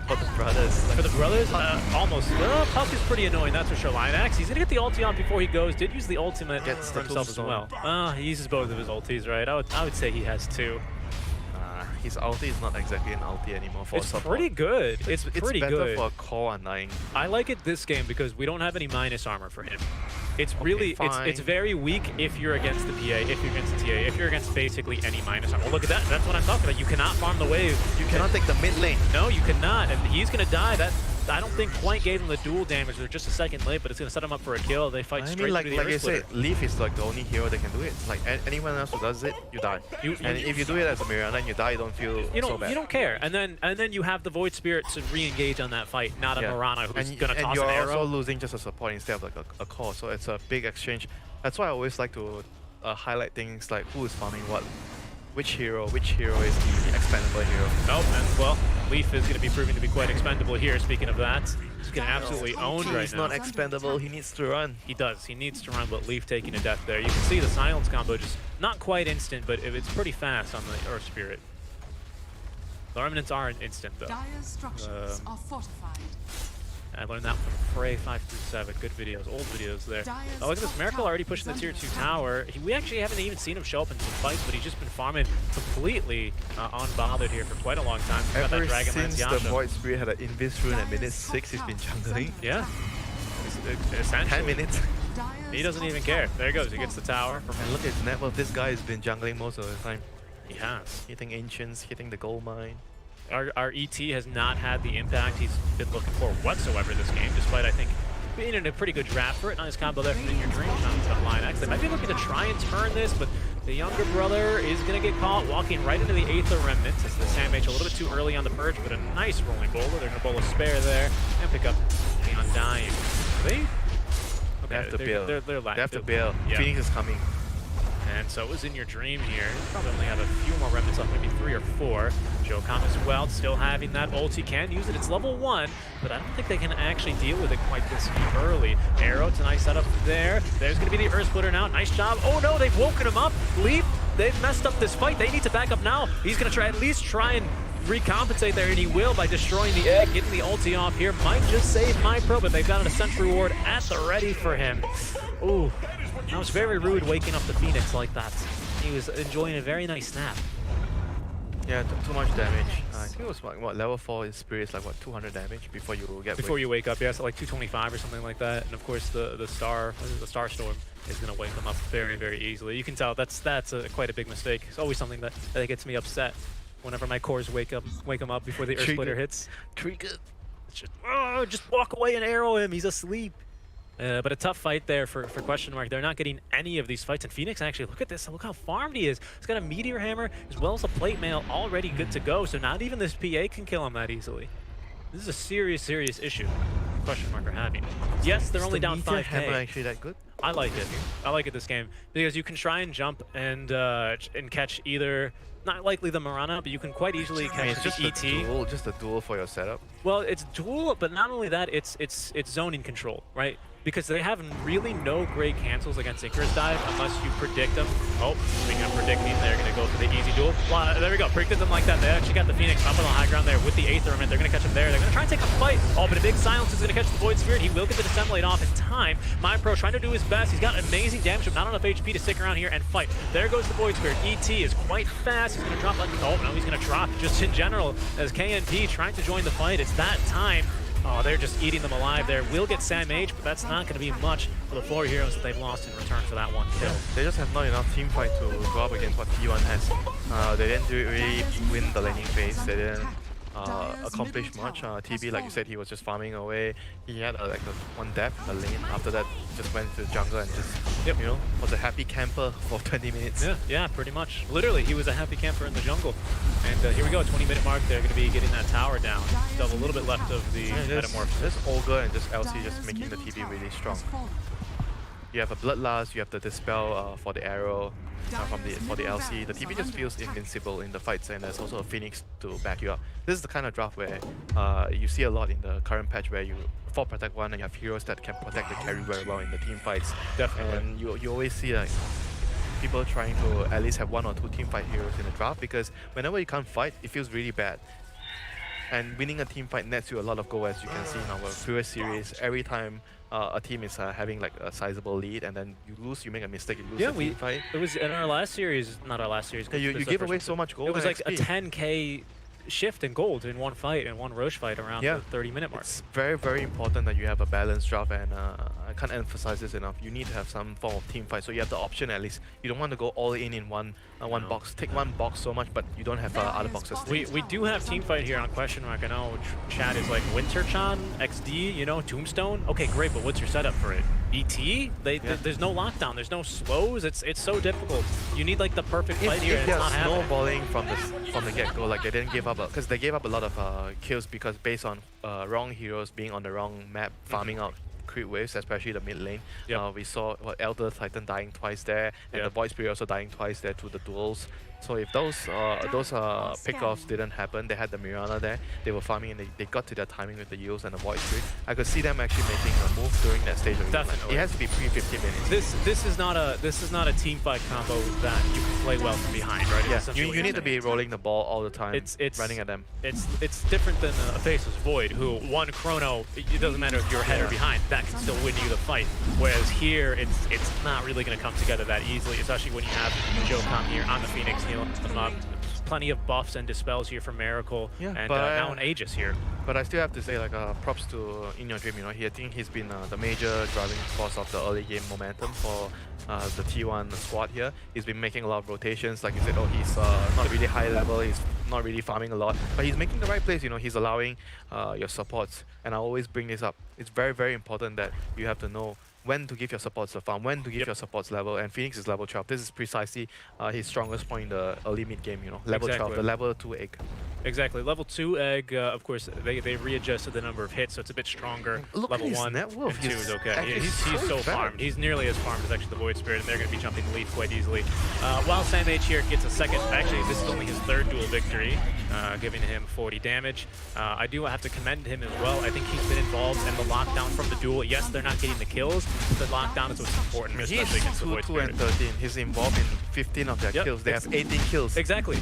For the brothers. For the brothers? Almost. Well, Puck is pretty annoying, that's for sure. Lion-X, he's gonna get the ulti on before he goes. Did use the ultimate Gets for the himself as tombstone. well. He uses both of his ultis, right? I would say he has 2. His ulti is not exactly an ulti anymore for It's support. pretty good. It's pretty better good. for a core undying. I like it this game because we don't have any minus armor for him. It's really, it's very weak if you're against the PA, if you're against the TA, if you're against basically any minus armor. Well, look at that. That's what I'm talking about. You cannot farm the wave. You cannot take the mid lane. No, you cannot. And he's going to die. That I don't think Point gave him the dual damage. They're just a second late, but it's going to set him up for a kill. They fight I straight mean, like through the you Earth said, Splitter. Leaf is like the only hero that can do it. Like anyone else who does it, you die. And if you do it as a Mirror, then you die, you don't feel so bad. You don't care. And then you have the Void Spirit to re-engage on that fight, not a Marana who's going to toss you're an arrow. also losing just a support instead of like a core, so it's a big exchange. That's why I always like to highlight things like who is farming what, which hero is the expendable hero. Oh, and well, Leaf is going to be proving to be quite expendable here, speaking of that. He's getting absolutely owned right He's now. not expendable. He needs to run. He does. He needs to run, but Leaf taking a death there. You can see the silence combo just not quite instant, but it's pretty fast on the Earth Spirit. The Remnants aren't instant, though. Dire's structures are fortified. I learned that from Frey 5 through 7. Good videos, old videos there. Oh, look at this. Miracle already pushing the tier 2 tower. We actually haven't even seen him show up in some fights, but he's just been farming completely unbothered here for quite a long time. He's got that Ever Dragonlance since the Yasha. Void Spirit had an Invis rune at minute 6, he's been jungling. Yeah. Essentially. 10 minutes. He doesn't even care. There he goes. He gets the tower. And look at his net worth. This guy has been jungling most of the time. He has. Hitting Ancients, hitting the gold mine. Our ET has not had the impact he's been looking for whatsoever this game, despite, I think, being in a pretty good draft for it. Nice combo there from In Your Dream. Not line X. They might be looking to try and turn this, but the younger brother is going to get caught walking right into the Aether Remnants. It's the Sam H a little bit too early on the purge, but a nice rolling bowler. They're going to bowl a spare there and pick up the Undying. They Okay, have to bail. They're They have to bail. Yeah. Phoenix is coming. And so it was In Your Dream here. Probably only have a few more remnants left, maybe 3 or 4. Jocom as well, still having that ult. He can use it. It's level 1, but I don't think they can actually deal with it quite this early. Arrow, it's a nice setup there. There's going to be the Earth Splitter now. Nice job. Oh no, they've woken him up. Leap, they've messed up this fight. They need to back up now. He's going to try at least try and recompensate there, and he will by destroying the egg, getting the ulti off here. Might just save MyPro, but they've got an Ascent reward at the ready for him. Ooh. That was very rude waking up the Phoenix like that. He was enjoying a very nice nap. Yeah, too much damage. I think it was like, what, level 4 is Spirit is like, what, 200 damage before you get Before you wake up, yeah, so like 225 or something like that. And of course the Star Storm is going to wake them up very, very easily. You can tell that's quite a big mistake. It's always something that gets me upset whenever my cores wake them up before the Earth Splitter hits. Trigger. It's just walk away and arrow him. He's asleep. But a tough fight there for Question Mark. They're not getting any of these fights. And Phoenix, actually, look at this. Look how farmed he is. He's got a Meteor Hammer as well as a Plate Mail already good to go. So not even this PA can kill him that easily. This is a serious, serious issue Question Mark are having. Yes, they're only down 5k. Hammer actually that good? I like it. I like it this game because you can try and jump and catch either. Not likely the Marana, but you can quite easily catch It's just the ET. just a duel for your setup. Well, it's dual, but not only that, it's zoning control, right? Because they have really no great cancels against Icarus Dive unless you predict them. Oh, speaking of predicting, they're going to go for the easy duel. Well, there we go, predicted them like that. They actually got the Phoenix up on the high ground there with the Aether Remnant. They're going to catch him there. They're going to try and take a fight. Oh, but a big silence is going to catch the Void Spirit. He will get the Dissemblate off in time. MyPro trying to do his best. He's got amazing damage, but not enough HP to stick around here and fight. There goes the Void Spirit. ET is quite fast. He's going to drop like, oh, no, he's going to drop just in general as KNP trying to join the fight. It's that time. Oh, they're just eating them alive there. Will get Sam H, but that's not going to be much for the 4 heroes that they've lost in return for that one kill. They just have not enough team fight to go up against what T1 has. They didn't really win the laning phase. They didn't accomplish much. TB, like you said, he was just farming away. He had like one depth in the lane. After that, just went to jungle and just, you know, was a happy camper for 20 minutes. Yeah, pretty much. Literally, he was a happy camper in the jungle. And here we go, 20-minute mark. They're going to be getting that tower down. Still have a little bit left of the Metamorph. This Ogre and just LC just making the TB really strong. You have a Bloodlust, you have the Dispel for the arrow for the LC. The TB just feels invincible in the fights, and there's also a Phoenix to back you up. This is the kind of draft where you see a lot in the current patch where you 4 protect 1 and you have heroes that can protect the carry very well in the team fights. Definitely. And you always see like people trying to at least have 1 or 2 team fight heroes in the draft, because whenever you can't fight, it feels really bad. And winning a team fight nets you a lot of gold, as you can see in our previous series. Every time a team is having like a sizable lead, and then you lose, you make a mistake, you lose the team fight. It was in our last series, not our last series. Yeah, you give away so much gold. It was like XP. a 10k shift in gold in one fight, in one Roche fight around the 30-minute mark. It's very, very important that you have a balanced draft, and I can't emphasize this enough. You need to have some form of team fight, so you have the option at least. You don't want to go all in one box. Take one box so much, but you don't have other boxes. We do have team fight here on Question Mark. I know chat is like Winterchan, XD, you know, Tombstone. Okay, great, but what's your setup for it? ET? There's no lockdown. There's no slows. It's so difficult. You need like the perfect fight here. If And they're it's not happening. snowballing from the get-go, like they didn't give up, because they gave up a lot of kills because based on wrong heroes being on the wrong map, farming out creep waves, especially the mid lane. Yep. We saw Elder Titan dying twice there, and the Void Spirit also dying twice there to the duels. So if those pickoffs didn't happen, they had the Mirana there, they were farming and they got to their timing with the Eels and the Void Spirit. I could see them actually making a move during that stage of the game. Definitely. It has to be pre-15 minutes. This is not a team fight combo that you can play well from behind, right? Yeah, Essentially you what need to you're be rolling the ball all the time, It's running at them. It's different than a Faceless Void, who one chrono, it doesn't matter if you're ahead or behind, that can still win you the fight. Whereas here, it's not really going to come together that easily, especially when you have Joe come here on the Phoenix, healing them up. Plenty of buffs and dispels here from Miracle, and now an Aegis here. But I still have to say, like, props to In Your Dream. You know, I think he's been the major driving force of the early game momentum for the T1 squad here. He's been making a lot of rotations. Like you said, he's not really high level. He's not really farming a lot, but he's making the right plays. You know, he's allowing your supports. And I always bring this up. It's very, very important that you have to know when to give your supports the farm, when to give your supports level, and Phoenix is level 12. This is precisely his strongest point in the early mid game, you know, level 12, the level 2 egg. Exactly, level 2 egg, of course, they readjusted the number of hits, so it's a bit stronger. Look level at his 1 net worth. and 2 is okay. He's He's so farmed. He's nearly as farmed as actually the Void Spirit, and they're going to be jumping the lead quite easily. While SamH here gets a second, actually this is only his third duel victory, giving him 40 damage. I do have to commend him as well. I think he's been involved in the lockdown from the duel. Yes, they're not getting the kills, but the lockdown is what's important, especially against the Void 2 Spirit. and 13. He's involved in 15 of their kills. They have 18 kills. Exactly.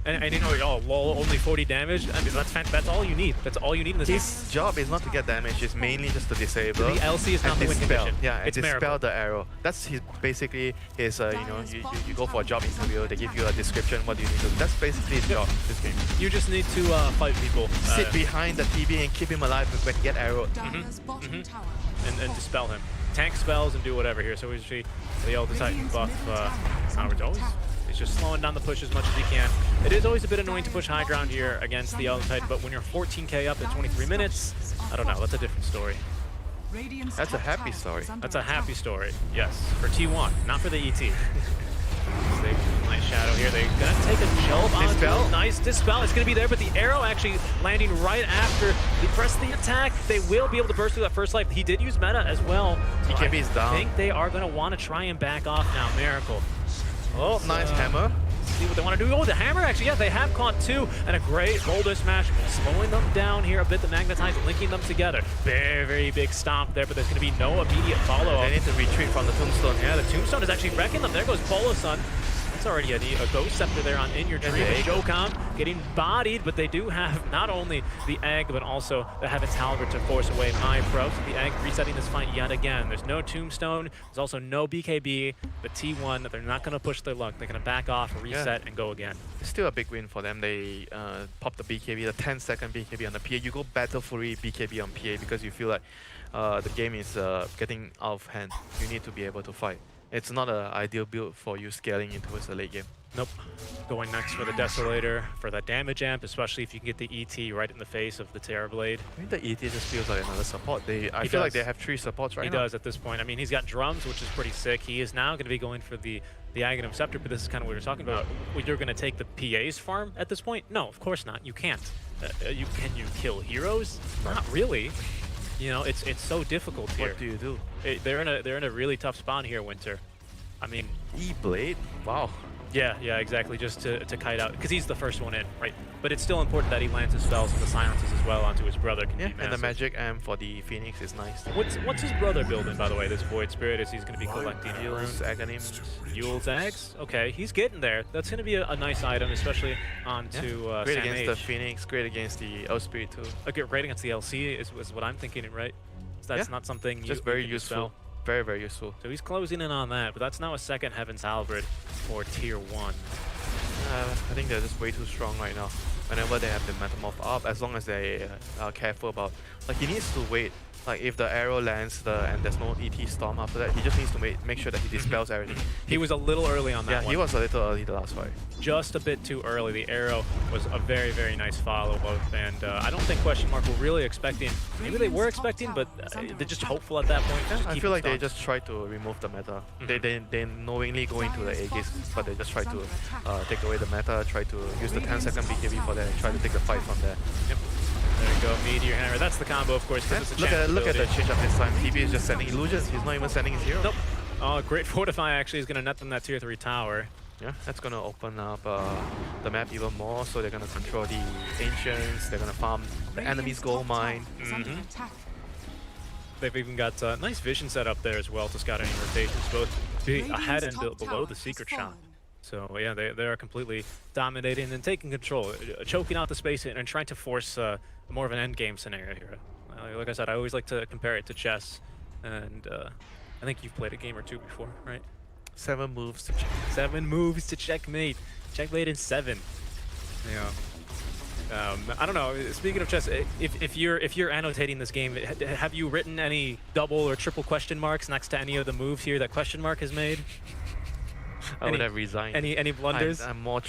And you know, oh, lol, only 40 damage. I mean, that's all you need. That's all you need in this game. His job is not to get damage. It's mainly just to disable. The LC is not and the win dispel. condition. Yeah, and It's dispel Miracle. the arrow. That's basically his. You know, you go for a job interview. They give you a description. What do you need to do? That's basically his job. This game. You just need to fight people. Sit behind the TV and keep him alive when he get arrowed. Dire's bottom tower. and dispel him. Tank spells and do whatever here. So we see the Elder Titan buff Howard's always. He's just slowing down the push as much as he can. It is always a bit annoying to push high ground here against the Elder Titan, but when you're 14k up at 23 minutes, I don't know, that's a different story. Radiant's That's a top happy tower story. is under That's a attack. happy story, yes, for T1, not for the ET. Nice shadow here. They're gonna take a jump on Dispel. Nice dispel. It's gonna be there, but the arrow actually landing right after he pressed the attack. They will be able to burst through that first life. He did use meta as well. So BKB is down. I think they are gonna want to try and back off now. Miracle. Oh, nice hammer. See what they want to do. Oh, the hammer actually, yeah, they have caught two, and a great boulder smash, slowing them down here a bit. The magnetize, linking them together. Very, very big stomp there, but there's going to be no immediate follow-up. They need to retreat from the tombstone. Yeah, the tombstone is actually wrecking them. There goes Polo Sun. That's already a Ghost Scepter there on In Your Dream. the And egg. Jocom getting bodied, but they do have not only the egg, but also the Heaven's Halberd to force away My Pro. So the egg resetting this fight yet again. There's no tombstone. There's also no BKB. But T1, they're not going to push their luck. They're going to back off, reset, and go again. It's still a big win for them. They pop the BKB, the 10-second BKB on the PA. You go battle free BKB on PA because you feel like the game is getting out of hand. You need to be able to fight. It's not an ideal build for you scaling into the late game. Nope. Going next for the Desolator, for that damage amp, especially if you can get the ET right in the face of the Terrorblade. I think the ET just feels like another support. I feel like they have 3 supports right He now. does at this point. I mean, he's got drums, which is pretty sick. He is now going to be going for the Aghanim Scepter, but this is kind of what we're talking about. You're going to take the PA's farm at this point? No, of course not. You can't. Can you kill heroes? Not really. You know, it's so difficult here. What do you do? They're in a really tough spot here, Winter. I mean, E-Blade? Wow. yeah, exactly. Just to kite out, because he's the first one in, right? But it's still important that he lands his spells and the silences as well onto his brother. Can Yeah, be and the massive. magic amp for the Phoenix is nice. What's his brother building, by the way? This Void Spirit is he's going to be collecting Eels, Aghanim. Yule's eggs. Okay, he's getting there. That's going to be a nice item, especially onto Great Sam against the H. Phoenix, great against the Earth Spirit too. Great against the LC is what I'm thinking, right? So that's Yeah, not something Just you very can useful. dispel. Very, very useful. So he's closing in on that, but that's now a second Heaven's Halberd for Tier 1. I think they're just way too strong right now. Whenever they have the Metamorph up, as long as they are careful about... Like, he needs to wait. Like, if the arrow lands and there's no ET Storm after that, he just needs to make sure that he dispels everything. He was a little early on that Yeah, one. he was a little early the last fight. Just a bit too early. The arrow was a very, very nice follow-up, and I don't think Question Mark were really expecting. Maybe they were expecting, but they're just hopeful at that point. Just I keep feel it like they stunned. just try to remove the meta. They knowingly go into the Aegis, but they just try to take away the meta, try to use the 10-second BKB for that, and try to take the fight from there. Yep. There you go, Meteor Hammer. That's the combo, of course. And It's a look at the ability. change up this time. TB is just sending illusions. He's not even sending his hero. Nope. Oh, great Fortify actually is going to net them that tier 3 tower. Yeah, that's gonna open up the map even more. So they're gonna control the ancients. They're gonna farm the enemy's gold mine. Is under Mhm. attack. They've even got nice vision set up there as well to scout any rotations, both ahead and Radiant's top below the tower secret has shot. fallen. So yeah, they are completely dominating and taking control, choking out the space and trying to force more of an end game scenario here. Like I said, I always like to compare it to chess, and I think you've played a game or two before, right? 7 moves to check. 7 moves to checkmate. Checkmate in 7. Yeah. I don't know. Speaking of chess, if you're annotating this game, have you written any double or triple question marks next to any of the moves here that question mark has made? I would have resigned. Any blunders? I'm more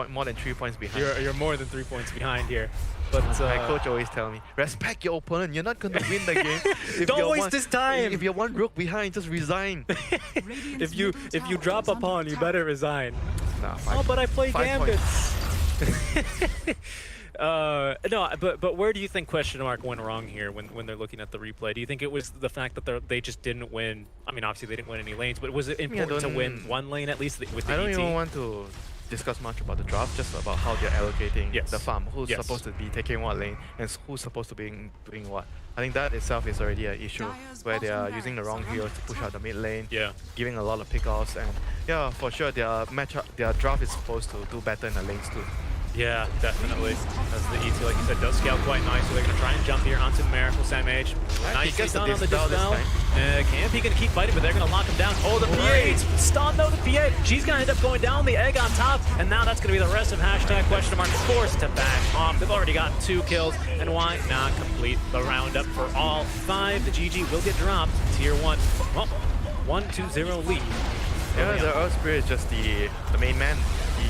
more than 3 points behind. You're more than 3 points behind here. But My coach always tell me, respect your opponent. You're not gonna win the game. If Don't you're waste one- his time. If you're 1 rook behind, just resign. Radiant's if you middle tower drop is under upon, you attack. better resign. Nah, Oh, but I play 5 gambits. No, but where do you think question mark went wrong here when they're looking at the replay? Do you think it was the fact that they just didn't win? I mean, obviously they didn't win any lanes, but was it important to win don't- one lane at least with the I don't ET? even want to discuss much about the draft, just about how they're allocating Yes. the farm, who's Yes. supposed to be taking what lane, and who's supposed to be doing what. I think that itself is already an issue, Dire's where they are bottom using the barracks wrong are heroes under to push attack. out the mid lane, Yeah. giving a lot of pickoffs, and yeah, for sure their draft is supposed to do better in the lanes too. Yeah, definitely. As the ET, like you said, does scout quite nicely. They're going to try and jump here onto Miracle Sam H. He Nicely gets the done on the dispel this dispel. time. Camp, he can keep fighting, but they're going to lock him down. Oh, the PA! Stun though, the PA! She's going to end up going down, the egg on top, and now that's going to be the rest of hashtag question mark forced to back off. They've already gotten 2 kills, and why not complete the roundup for all 5? The GG will get dropped. Tier 1. Well, 1-2-0 lead. Yeah, the Earth Spirit is just the main man.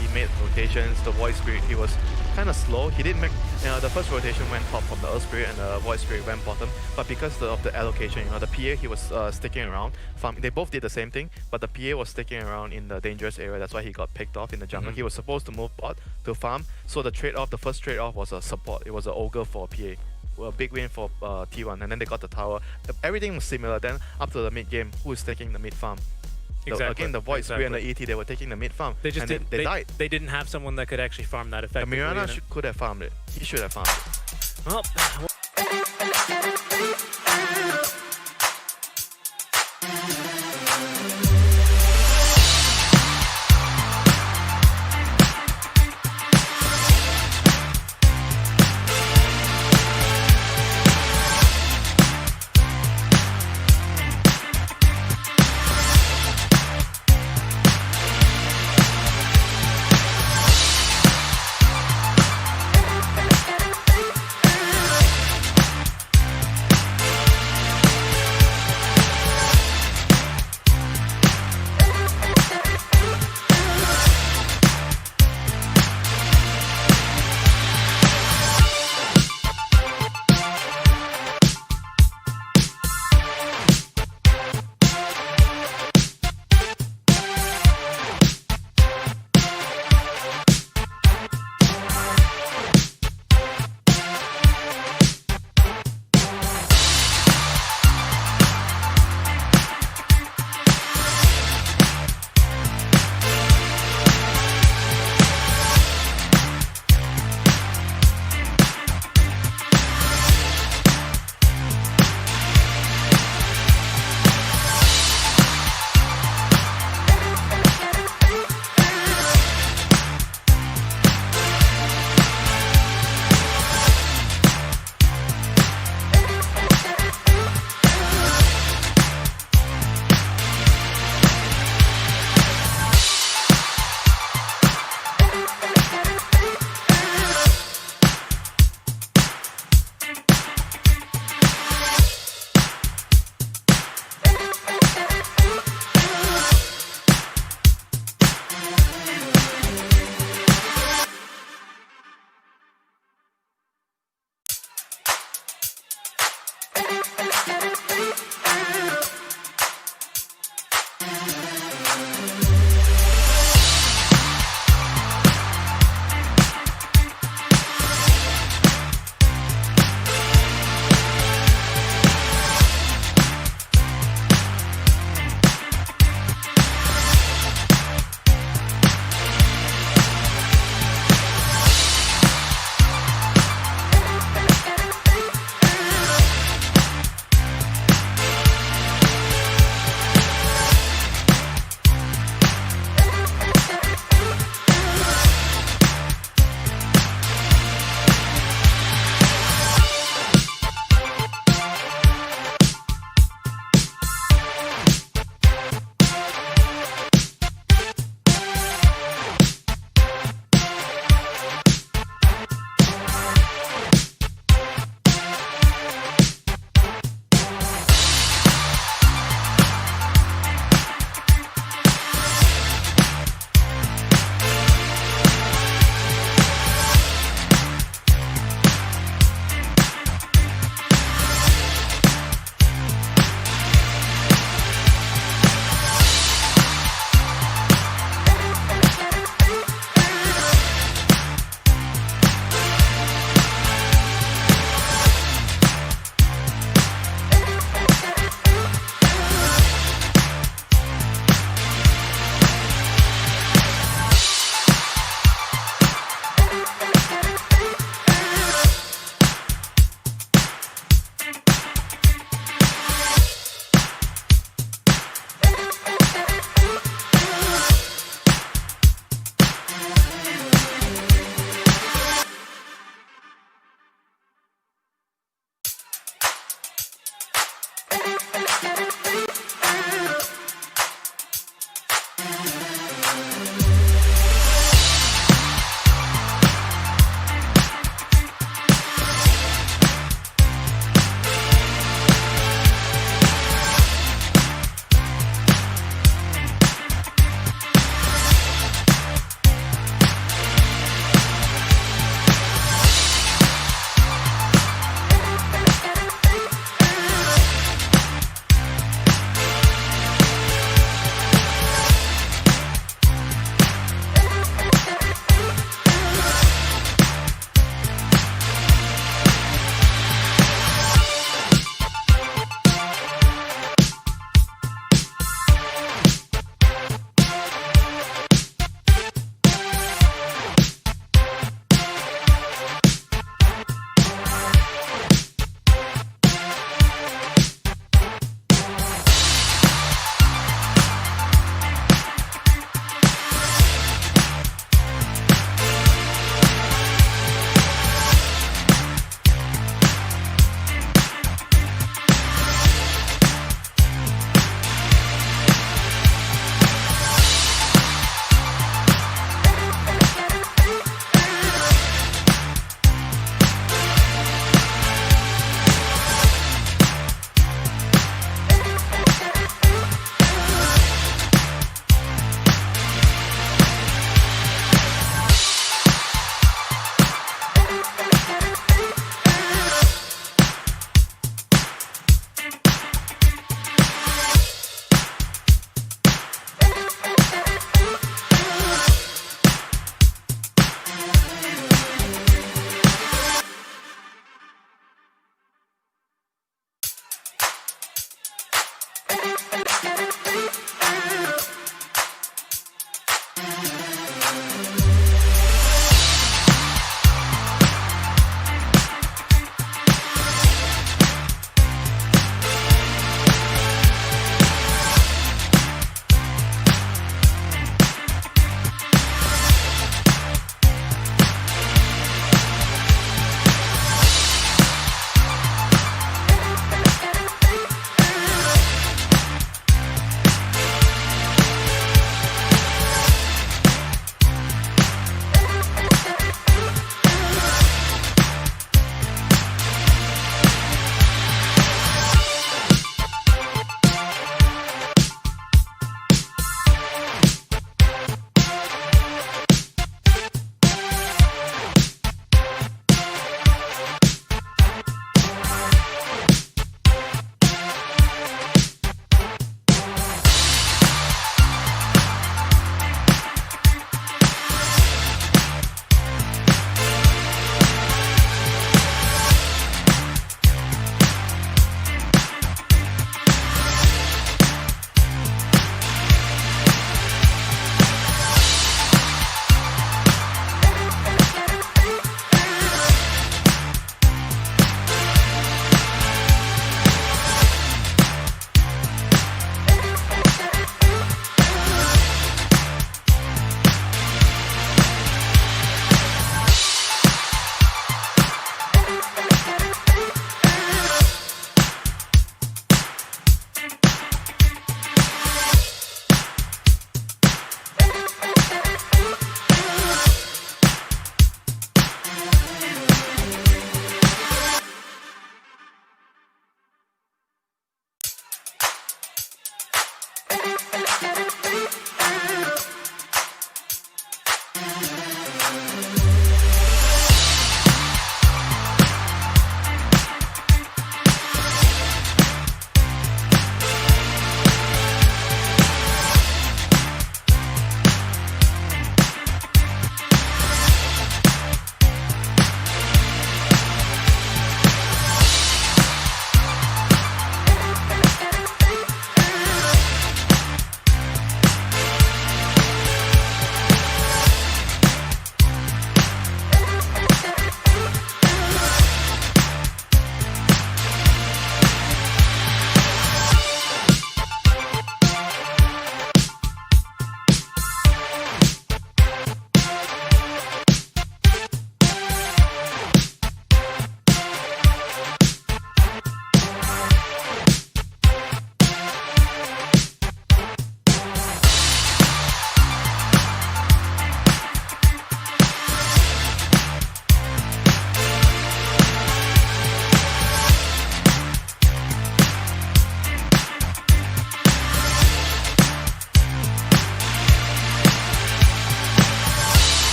He made rotations. The Void Spirit, he was kind of slow. He didn't make the first rotation went top from the Earth Spirit, and the Void Spirit went bottom. But because of the allocation, the PA, he was sticking around. They both did the same thing, but the PA was sticking around in the dangerous area. That's why he got picked off in the jungle. He was supposed to move bot to farm. So the trade-off, the first trade-off was a support. It was an ogre for PA. A big win for T1, and then they got the tower. Everything was similar. Then up to the mid game, who is taking the mid farm? Exactly. Again, the Void Spirit and the ET, they were taking the mid farm. They just and did, they died. They didn't have someone that could actually farm that The effectively. Mirana and could have farmed it. He should have farmed it. Well,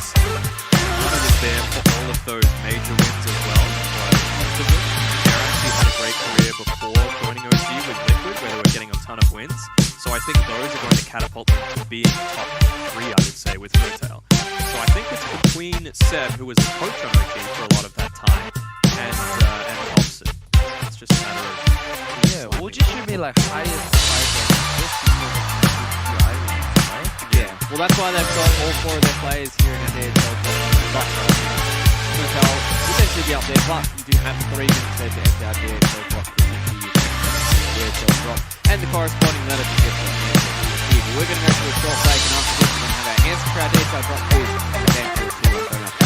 because Lana was there for all of those major wins as well, or most of them. They're actually had a great career before joining OG with Liquid, where they were getting a ton of wins. So I think those are going to catapult them to being top 3, I would say, with Retail. So I think it's between Seb, who was a coach on OG for a lot of that time, and Hobson. It's just a matter of Yeah, OG should be like highest fighter just because of the PI, right? Yeah. Well, that's why they've got all 4 of their players here in their DHL block. Hotel will essentially be up there, but you do have 3 minutes there to enter our DHL block for DHL drop. And the corresponding letter to get from here. We're going to go to a short break, and after this, we're going to have our answer for our DHL drop quiz, and then to a 2-1 going up.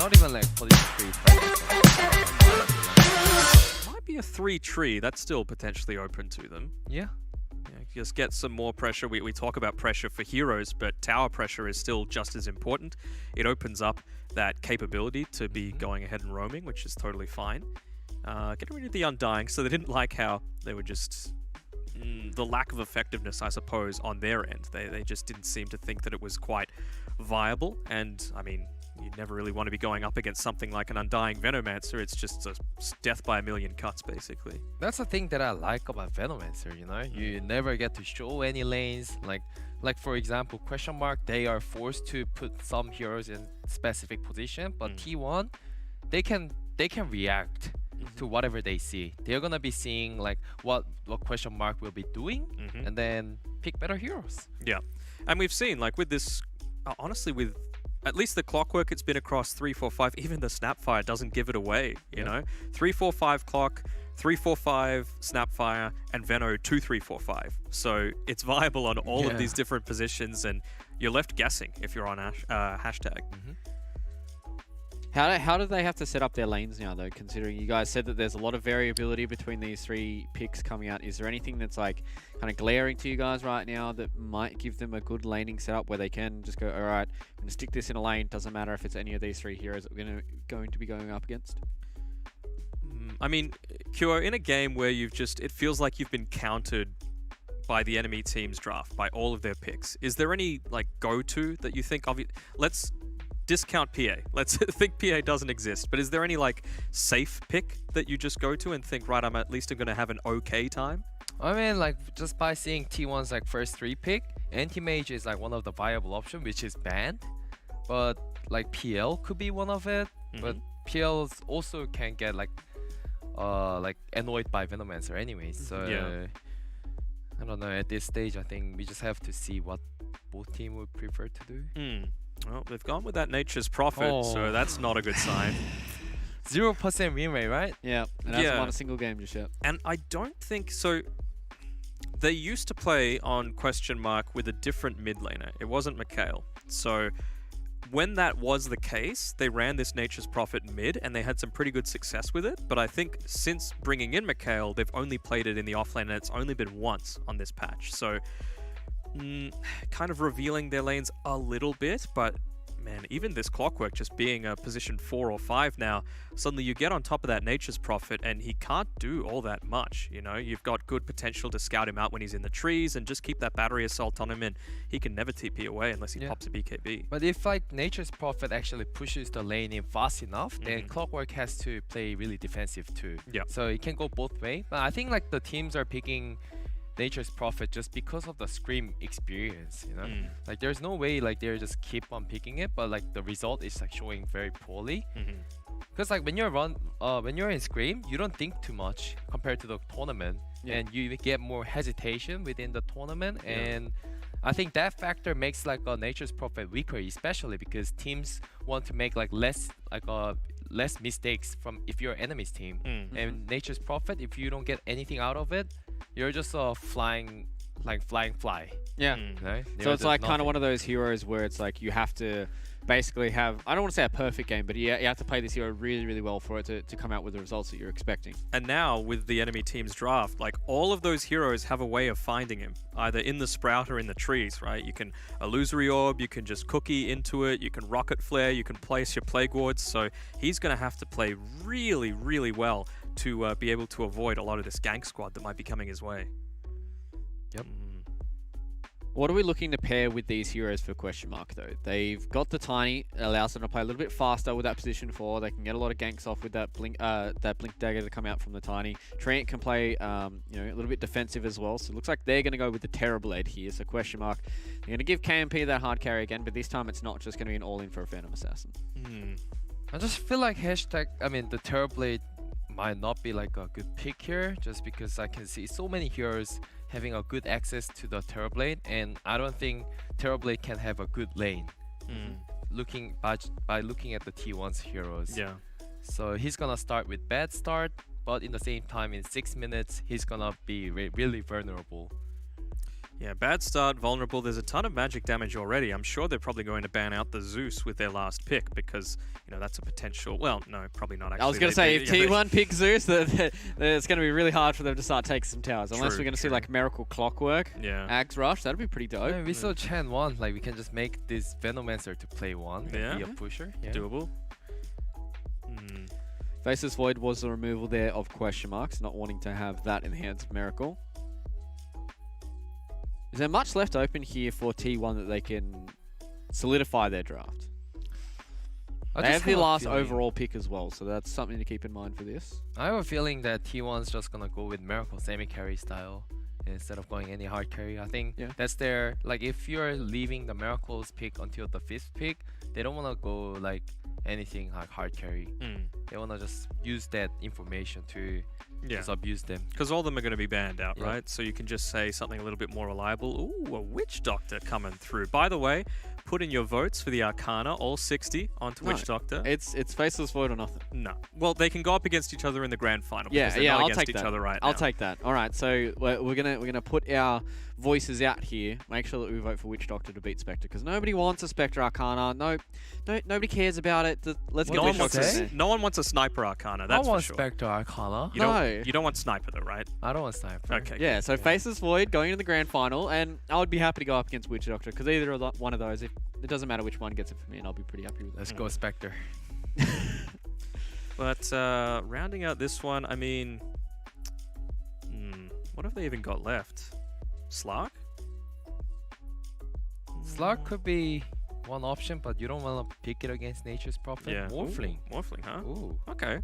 not even like position 3 Might be a 3 tree. That's still potentially open to them. Yeah. Yeah, just get some more pressure. We talk about pressure for heroes, but tower pressure is still just as important. It opens up that capability to be going ahead and roaming, which is totally fine. Getting rid of the Undying, so they didn't like how they were just... the lack of effectiveness, I suppose, on their end. They just didn't seem to think that it was quite viable, and, I mean, you never really want to be going up against something like an Undying Venomancer. It's just a death by a million cuts, basically. That's the thing that I like about Venomancer, you know? You never get to show any lanes. Like for example, question mark, they are forced to put some heroes in specific position, but T1, they can react to whatever they see. They're gonna be seeing like what question mark will be doing, and then pick better heroes. Yeah, and we've seen like with this, honestly, with at least the clockwork, it's been across 3, 4, 5. Even the Snapfire doesn't give it away. You know, 3, 4, 5 clock, 3, 4, 5 Snapfire, and Veno 2, 3, 4, 5. So it's viable on all of these different positions, and you're left guessing if you're on hashtag. How do they have to set up their lanes now, though, considering you guys said that there's a lot of variability between these 3 picks coming out? Is there anything that's like kind of glaring to you guys right now that might give them a good laning setup where they can just go, all right, I'm going to stick this in a lane, doesn't matter if it's any of these 3 heroes that we're going to be going up against? I mean, Kyo, in a game where it feels like you've been countered by the enemy team's draft, by all of their picks, is there any like go-to that you think of? Let's discount PA. Let's think PA doesn't exist, but is there any like safe pick that you just go to and think, right, I'm at least going to have an okay time? I mean, like just by seeing T1's like first 3 pick, Anti-Mage is like one of the viable option, which is banned, but like PL could be one of it. But PLs also can get like annoyed by Venomancer anyways. So I don't know. At this stage, I think we just have to see what both team would prefer to do. Well, they've gone with that Nature's Prophet, so that's not a good sign. 0% win rate, right? Yeah, and hasn't won a single game just yet. And I don't think so. They used to play on question mark with a different mid laner. It wasn't Mikhail. So when that was the case, they ran this Nature's Prophet mid, and they had some pretty good success with it. But I think since bringing in Mikhail, they've only played it in the offlane, and it's only been once on this patch. So kind of revealing their lanes a little bit, but man, even this Clockwork just being a position 4 or 5 now, suddenly you get on top of that Nature's Prophet and he can't do all that much, you know? You've got good potential to scout him out when he's in the trees and just keep that battery assault on him, and he can never TP away unless he pops a BKB. But if like Nature's Prophet actually pushes the lane in fast enough, then Clockwork has to play really defensive too. Yeah. So it can go both ways. But I think like the teams are picking Nature's Prophet just because of the Scream experience, you know? Like there's no way like they're just keep on picking it, but like the result is like showing very poorly. Because like when you're in Scream, you don't think too much compared to the tournament, and you get more hesitation within the tournament, and I think that factor makes like a Nature's Prophet weaker, especially because teams want to make like less mistakes from if you're enemy's team. And Nature's Prophet, if you don't get anything out of it, you're just a flying fly. Yeah. Right? So it's like kind of one of those heroes where it's like you have to basically have, I don't want to say a perfect game, but you have to play this hero really, really well for it to come out with the results that you're expecting. And now with the enemy team's draft, like all of those heroes have a way of finding him, either in the sprout or in the trees, right? You can illusory orb, you can just cookie into it, you can rocket flare, you can place your plague wards. So he's going to have to play really, really well to be able to avoid a lot of this gank squad that might be coming his way. Yep. What are we looking to pair with these heroes for question mark though? They've got the Tiny, it allows them to play a little bit faster with that position 4. They can get a lot of ganks off with that blink dagger to come out from the Tiny. Treant can play a little bit defensive as well. So it looks like they're going to go with the Terrorblade here. So question mark. They're going to give KMP that hard carry again, but this time it's not just going to be an all-in for a Phantom Assassin. I just feel like the Terrorblade might not be like a good pick here, just because I can see so many heroes having a good access to the Terrorblade, and I don't think Terrorblade can have a good lane. By looking at the T1's heroes. Yeah. So he's gonna start with bad start, but in the same time, in 6 minutes, he's gonna be really vulnerable. Yeah, bad start, vulnerable. There's a ton of magic damage already. I'm sure they're probably going to ban out the Zeus with their last pick because, you know, that's a potential... Well, no, probably not actually. I was going to say, if T1 picks Zeus, it's going to be really hard for them to start taking some towers. Unless True, we're going to see true. like Miracle Clockwork, Yeah. Axe Rush, that'd be pretty dope. Yeah, we saw Chen 1, like we can just make this Venomancer to play 1 Yeah. and be a pusher. Yeah. Doable. Hmm. Faceless Void was the removal there of question marks, not wanting to have that in the hands of Miracle. Is there much left open here for T1 that they can solidify their draft? They have the last overall pick as well, so that's something to keep in mind for this. I have a feeling that T1's just gonna go with Miracle semi-carry style instead of going any hard carry. I think Yeah. that's their, like, if you're leaving the Miracles pick until the 5th pick, they don't wanna go like anything like hard carry. Mm. They wanna just use that information to Yeah. just abuse them. Because all of them are going to be banned out, Yeah. right? So you can just say something a little bit more reliable. Ooh, a Witch Doctor coming through. By the way, put in your votes for the Arcana, all 60 onto No, Witch Doctor. It's Faceless Void or nothing. No. Well, they can go up against each other in the grand final. Yeah, because they're yeah, not I'll against take each that. other right I'll now. take that. All right, so we're gonna put our voices out here. Make sure that we vote for Witch Doctor to beat Spectre because nobody wants a Spectre Arcana. Nobody cares about it. Let's get No Witch one, wants Doctor. a, in there. no one wants a Sniper Arcana, I that's for want sure. Spectre Arcana. No. You don't want Sniper though, right? I don't want Sniper. Okay. Yeah, so Faceless Void going into the grand final, and I would be happy to go up against Witch Doctor because either of one of those, if it doesn't matter which one gets it for me, and I'll be pretty happy with that. Let's go Spectre. But rounding out this one, I mean, what have they even got left? Slark? Slug could be one option, but you don't want to pick it against Nature's Prophet. Yeah. Morphling. Ooh, Morphling, huh? Ooh. Okay.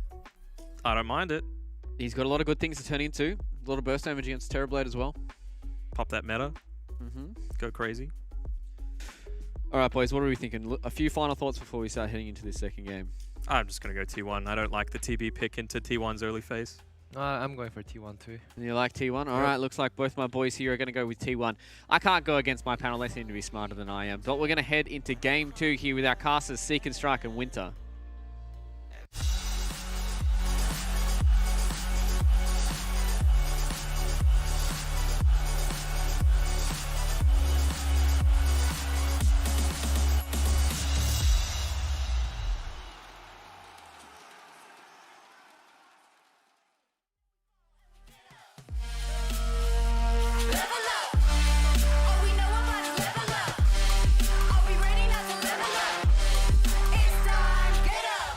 I don't mind it. He's got a lot of good things to turn into. A lot of burst damage against Terrorblade as well. Pop that meta. Mm-hmm. Go crazy. All right, boys, what are we thinking? A few final thoughts before we start heading into this second game. I'm just going to go T1. I don't like the TB pick into T1's early phase. I'm going for T1 too. You like T1? All right, looks like both my boys here are going to go with T1. I can't go against my panel. They seem to be smarter than I am. But we're going to head into Game 2 here with our casters, Seek and Strike and Winter. Level up. All we know about is level up. Are we ready now to level up? It's time, get up.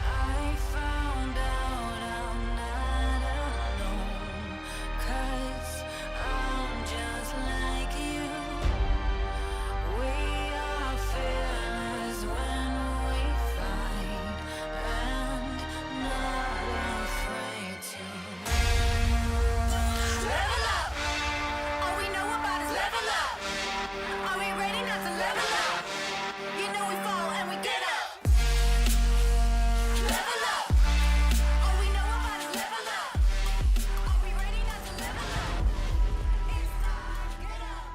I found out I'm not alone. 'Cause I'm just like you. We are fearless when we fight and not afraid to. Level up! All we know about is level up. Are we ready not to level up? You know we fall and we get up. Level up! All we know about is level up. Are we ready not to level up? It's time, get up.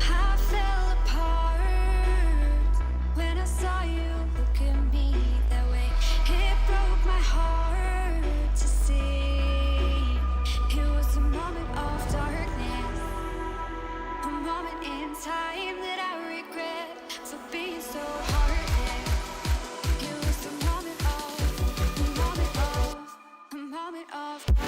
I fell apart when I saw you look at me that way. It broke my heart to see. It was a moment of darkness, a moment in time that I regret for being so heartless. It was a moment of darkness.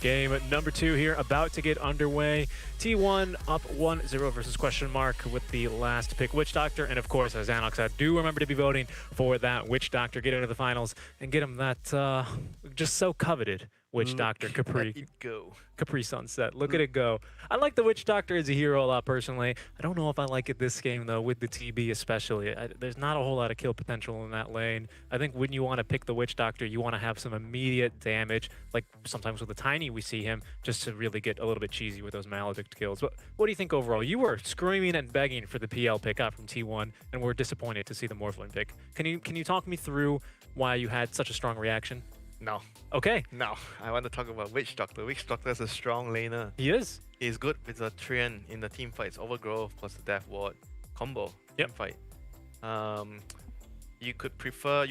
Game number 2 here, about to get underway. T1 up 1-0 versus question mark with the last pick, Witch Doctor. And of course, as Anox said, do remember to be voting for that Witch Doctor, get into the finals, and get him that just so coveted Witch Doctor Let Capri. it go. Capri Sunset. Look at it go. I like the Witch Doctor as a hero a lot personally. I don't know if I like it this game though, with the TB especially. There's not a whole lot of kill potential in that lane. I think when you want to pick the Witch Doctor, you want to have some immediate damage. Like sometimes with the Tiny, we see him just to really get a little bit cheesy with those Maledict kills. But what do you think overall? You were screaming and begging for the PL pick out from T1, and we're disappointed to see the Morphling pick. Can you talk me through why you had such a strong reaction? No, Okay, no. I want to talk about Witch Doctor. Witch Doctor is a strong laner. he is. He's good with the Trian in the team fights, Overgrowth plus the Death Ward combo Yep. team fight. You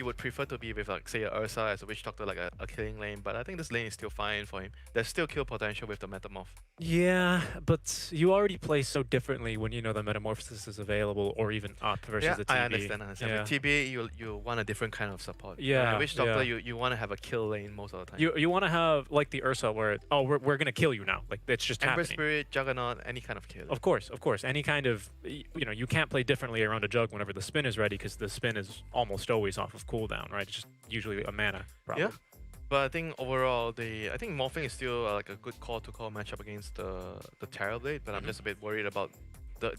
would prefer to be with like say a Ursa as a Witch Doctor, like a killing lane, but I think this lane is still fine for him. There's still kill potential with the Metamorph. Yeah, but you already play so differently when you know the Metamorphosis is available or even up versus Yeah, the TB. I understand. Yeah. With TB, you want a different kind of support. Yeah, Witch Doctor, yeah. you want to have a kill lane most of the time. You want to have like the Ursa where we're gonna kill you now, like it's just Ember happening. Spirit, Juggernaut, any kind of kill. Of course, any kind of you can't play differently around a jug whenever the spin is ready because the spin is almost always off of cooldown, right? It's just usually a mana problem. Yeah. But I think overall, I think Morphing is still like a good call-to-call matchup against the Terrorblade, but I'm just a bit worried about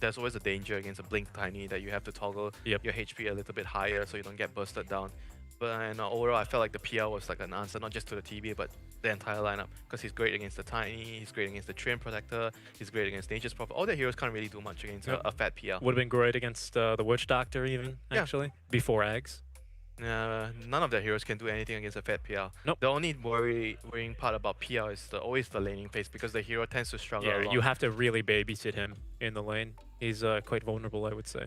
there's always a danger against a Blink Tiny that you have to toggle Yep. your HP a little bit higher so you don't get bursted down. But overall, I felt like the PL was like an answer not just to the TB but the entire lineup, because he's great against the Tiny, he's great against the Treant Protector, he's great against Nature's Prophet. All the heroes can't really do much against Yep. a fat PL. Would have been great against the Witch Doctor even Yeah. actually before Eggs. None of the heroes can do anything against a fat PL. Nope. The only worrying part about PL is always the laning phase, because the hero tends to struggle a Yeah, lot. you have to really babysit him in the lane. He's quite vulnerable, I would say.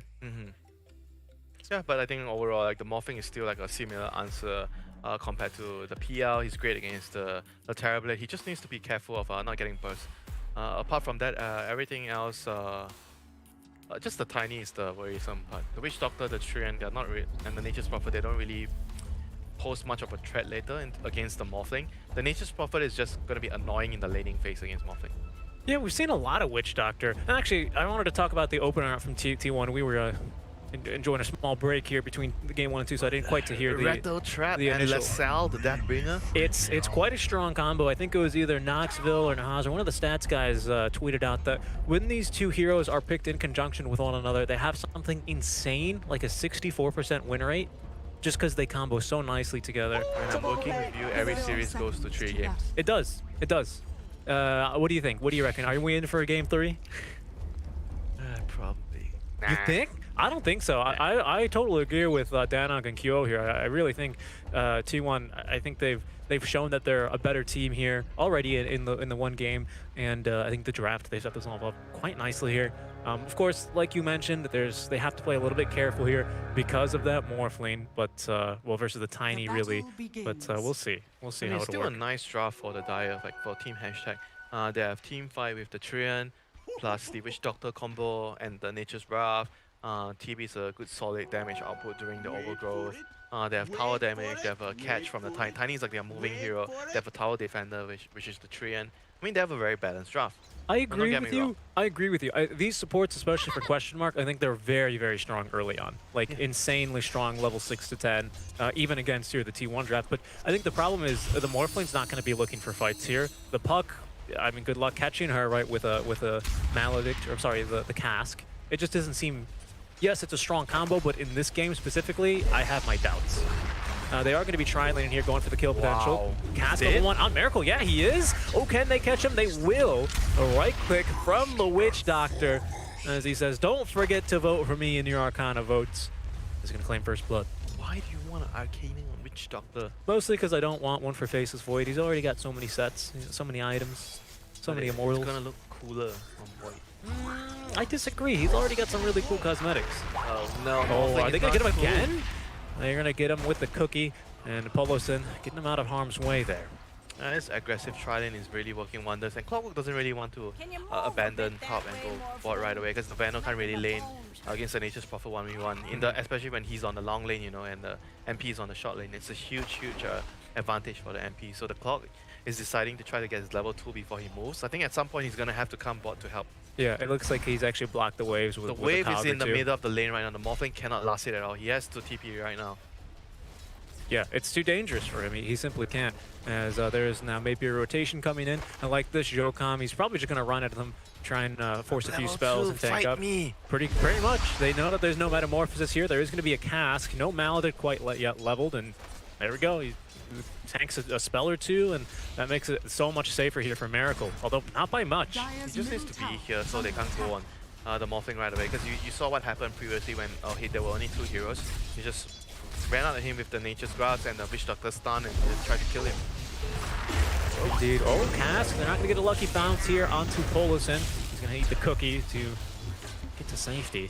Yeah, but I think overall, like the Morphing is still like a similar answer compared to the PL. He's great against the Terrorblade. He just needs to be careful of not getting burst. Apart from that, everything else, just the Tiny is the worrisome part. The Witch Doctor, the Treant, they're not and the Nature's Prophet, they don't really pose much of a threat later against the Morphling. The Nature's Prophet is just going to be annoying in the laning phase against Morphling. Yeah, we've seen a lot of Witch Doctor. And actually, I wanted to talk about the opener from T1. We were enjoying a small break here between the game 1 and 2, so I didn't quite to hear Rattle Trap the and initial- LaSalle, the Deathbringer. It's quite a strong combo. I think it was either Knoxville or Nahaz or one of the stats guys tweeted out that when these two heroes are picked in conjunction with one another, they have something insane, like a 64% win rate, just because they combo so nicely together. When I'm working with you, every series goes to 3 games. It does. It does. What do you think? What do you reckon? Are we in for a game 3? Probably. You think? I don't think so. I totally agree with Danok and Kyo here. I really think T1. I think they've shown that they're a better team here already in the one game, and I think the draft they set this all up quite nicely here. Of course, like you mentioned, they have to play a little bit careful here because of that Morphling, but well versus the Tiny really. But we'll see. We'll see how It's it'll still a work. nice draft for the Dire, like for Team Hashtag. They have team fight with the Treant, plus the Witch Doctor combo and the Nature's Wrath. TB is a good solid damage output during the Overgrowth. They have tower damage, they have a catch from the Tiny. Tiny is like their moving hero. They have a tower defender, which is the Treant. I mean, they have a very balanced draft. I don't agree get with me you. wrong. I agree with you. These supports, especially for question mark, I think they're very, very strong early on. Like insanely strong, level 6 to 10, even against here the T1 draft. But I think the problem is the Morphling's not going to be looking for fights here. The Puck, I mean, good luck catching her right with a Maledict, or sorry, the cask. It just doesn't seem. Yes, it's a strong combo, but in this game specifically, I have my doubts. They are going to be trialing in here, going for the kill potential. Cask Dead? level 1 on Miracle. Yeah, he is. Oh, can they catch him? They will. A right click from the Witch Doctor. As he says, don't forget to vote for me in your Arcana votes. He's going to claim first blood. Why do you want an Arcaning on Witch Doctor? Mostly because I don't want one for Faceless Void. He's already got so many sets, so many items, so many immortals. It's gonna look cooler on Void. I disagree. He's already got some really cool cosmetics. Oh no. Oh, are they going to get him cool. again? They're going to get him with the cookie. And Poloson getting him out of harm's way there. This aggressive trialing is really working wonders, and Clockwork doesn't really want to abandon top and go bot right away, because the Vandal can't really lane against the Nature's Prophet 1v1, especially when he's on the long lane, and the MP is on the short lane. It's a huge advantage for the MP. So the Clock is deciding to try to get his level 2 before he moves. I think at some point he's going to have to come bot to help. Yeah, it looks like he's actually blocked the waves with The with wave is powder in the too. middle of the lane right now. The Morphling cannot last it at all. He has to TP right now. Yeah, it's too dangerous for him. He simply can't. As there is now maybe a rotation coming in. And like this, Jocom, he's probably just going to run at them, try and force a few spells and tank up. Pretty much. They know that there's no Metamorphosis here. There is going to be a cask. No Maledict quite yet leveled. And there we go. He tanks a spell or two, and that makes it so much safer here for Miracle. Although not by much. He just needs to be here so they can't go on the morphing right away. Because you saw what happened previously when there were only 2 heroes. He just ran out at him with the Nature's Grasp and the Witch Doctor stun and just tried to kill him. Indeed. Oh, Cask. They're not going to get a lucky bounce here onto Polison. He's going to eat the cookie to get to safety.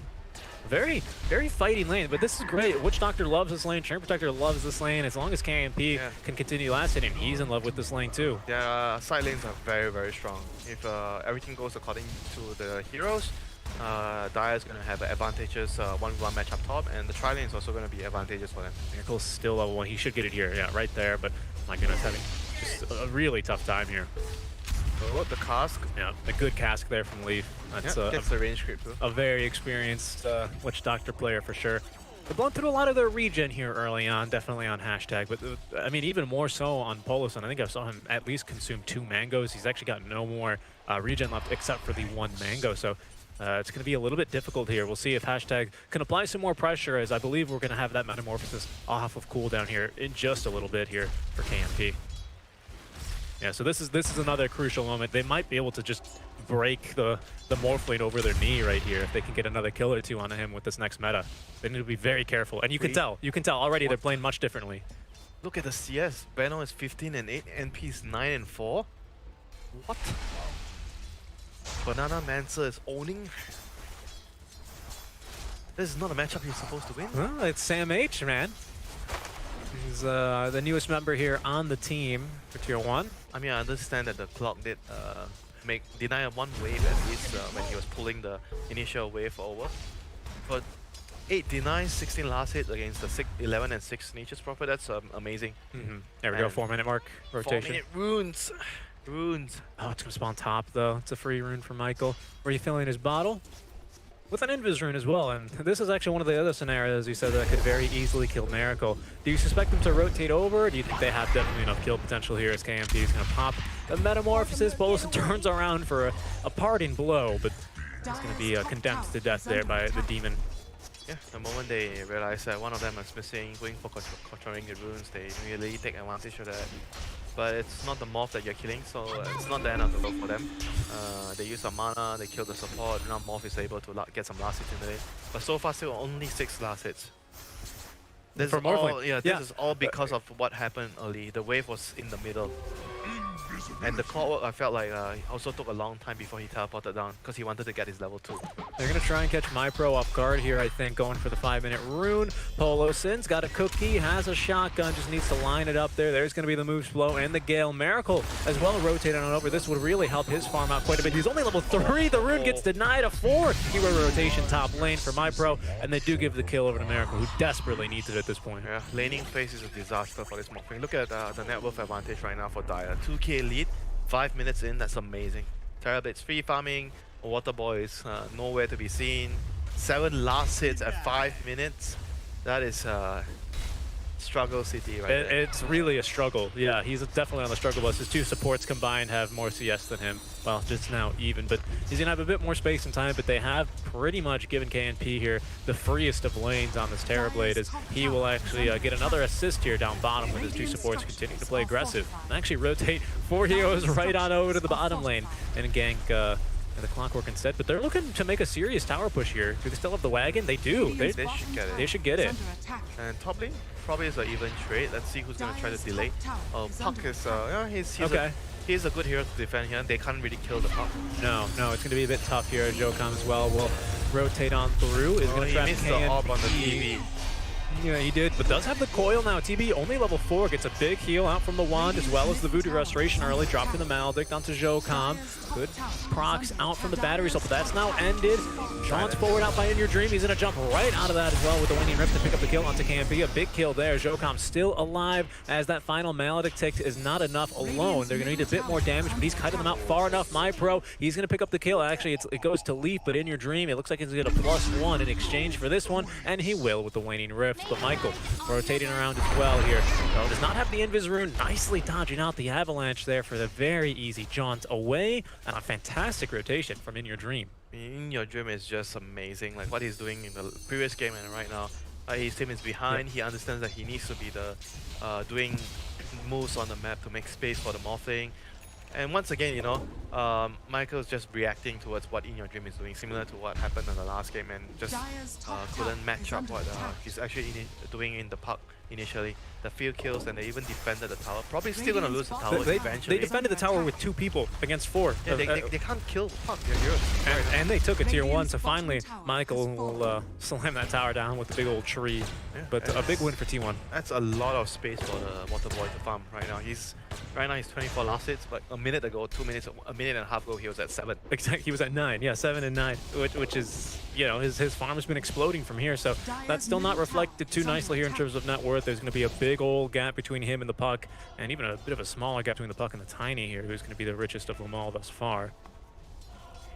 Very fighting lane, but this is great. Witch Doctor loves this lane. Turn Protector loves this lane. As long as KMP can continue last hit, and he's in love with this lane too. Yeah, side lanes are very strong. If everything goes according to the heroes, Dire is going to have advantages 1v1 match up top, and the tri lane is also going to be advantageous for them. Miracle's still level 1. He should get it here. Yeah, right there. But my goodness, having just a really tough time here. Oh, the cask. Yeah, a good cask there from Leaf. That's gets the range creep too. a very experienced Witch Doctor player for sure. They've blown through a lot of their regen here early on, definitely on hashtag, but I mean even more so on Polison. I think I saw him at least consume 2 mangoes. He's actually got no more regen left except for the 1 mango, so it's going to be a little bit difficult here. We'll see if hashtag can apply some more pressure, as I believe we're going to have that Metamorphosis off of cooldown here in just a little bit here for KMP. Yeah, so this is another crucial moment. They might be able to just break the Morphling over their knee right here if they can get another kill or 2 onto him with this next meta. They need to be very careful, and you can tell already they're playing much differently. Look at the CS. Beno is 15 and 8, NP is 9 and 4. What? Banana Mancer is owning. This is not a matchup he's supposed to win. Well, it's Sam H, man. He's the newest member here on the team for Tier 1. I mean, I understand that the clock did deny 1 wave at least when he was pulling the initial wave over. But 8 denies, 16 last hit against the 11 and 6 Nature's Prophet. That's amazing. There we go, 4-minute mark rotation. 4-minute runes. Runes. Oh, it's going to spawn top, though. It's a free rune for Michael. Refilling his bottle with an Invis rune as well. And this is actually one of the other scenarios you said that could very easily kill Miracle. Do you suspect them to rotate over, or do you think they have definitely enough kill potential here as KMP is going to pop the Metamorphosis? Polison turns around for a parting blow, but he's going to be condemned to death there by the demon. Yeah, the moment they realize that one of them is missing, going for controlling the runes, they really take advantage of that. But it's not the morph that you're killing, so it's not the end of the road for them. They use some mana, they kill the support, now morph is able to get some last hits in the lane. But so far still only 6 last hits. This is all, this is all because of what happened early. The wave was in the middle. And the clockwork, I felt like also took a long time before he teleported down because he wanted to get his level 2. They're going to try and catch MyPro off guard here, I think, going for the 5-minute rune. Poloson's got a cookie, has a shotgun, just needs to line it up there. There's going to be the moves flow and the Gale. Miracle as well rotating on over. This would really help his farm out quite a bit. He's only level 3. The rune gets denied. A 4 hero rotation top lane for MyPro, and they do give the kill over to Miracle, who desperately needs it at this point. Yeah, laning phase is a disaster for this morphing. Look at the net worth advantage right now for Dire. 2k lead, 5 minutes in, that's amazing. Terrablade's free farming, Water Boy is nowhere to be seen. 7 last hits at 5 minutes. That is struggle city right there. It's really a struggle. Yeah, he's definitely on the struggle bus. His 2 supports combined have more CS than him. Well, just now even, but he's going to have a bit more space and time, but they have pretty much given KNP here the freest of lanes on this Terrorblade, as he will actually get another assist here down bottom with his 2 supports continuing to play aggressive and actually rotate 4 heroes right on over to the bottom lane and gank the Clockwork instead. But they're looking to make a serious tower push here. Do they still have the wagon? They do. They should get it. They should get it. And top lane probably is an even trade. Let's see who's going to try to delay. Puck is, he's a good hero to defend here. They can't really kill the Puck. No, it's going to be a bit tough here. Jocom as well will rotate on through. Is going to trap missed the AWP on the TV. Yeah, he did, but does have the coil now. TB only level 4, gets a big heal out from the wand, as well as the Voodoo Restoration early, dropping the Maledict onto Jocom. Good procs out from the battery cell, but that's now ended. Sean's forward out by In Your Dream. He's going to jump right out of that as well with the Waning Rift to pick up the kill onto KMP. A big kill there. Jocom still alive, as that final Maledict tick is not enough alone. They're going to need a bit more damage, but he's cutting them out far enough. MyPro, he's going to pick up the kill. Actually, it goes to Leaf, but In Your Dream, it looks like he's going to get a +1 in exchange for this one, and he will with the Waning Rift. ults, but Michael rotating around as well here. Well, does not have the Invis rune, nicely dodging out the avalanche there for the very easy jaunt away, and a fantastic rotation from In Your Dream. In Your Dream is just amazing. Like what he's doing in the previous game and right now, his team is behind. He understands that he needs to be the doing moves on the map to make space for the morphing. And once again, you know, Michael's just reacting towards what In Your Dream is doing, similar to what happened in the last game, and just couldn't match up what he's actually doing in the park initially. The field kills, and they even defended the tower. Probably still gonna lose the tower eventually. They defended the tower with 2 people against 4. Yeah, they can't kill Puck, they're heroes. And they took a tier 1, so finally Michael will slam that tower down with the big old tree. Yeah, But a big win for T1. That's a lot of space for the Water Boy to farm right now. He's 24 last hits, but a minute ago, 2 minutes, a minute and a half ago, he was at 7. Exactly, he was at 9. Yeah, 7 and 9, which is, you know, his farm has been exploding from here. So that's still not reflected too nicely here in terms of net worth. There's going to be a big old gap between him and the Puck, and even a bit of a smaller gap between the Puck and the Tiny here, who's going to be the richest of them all thus far.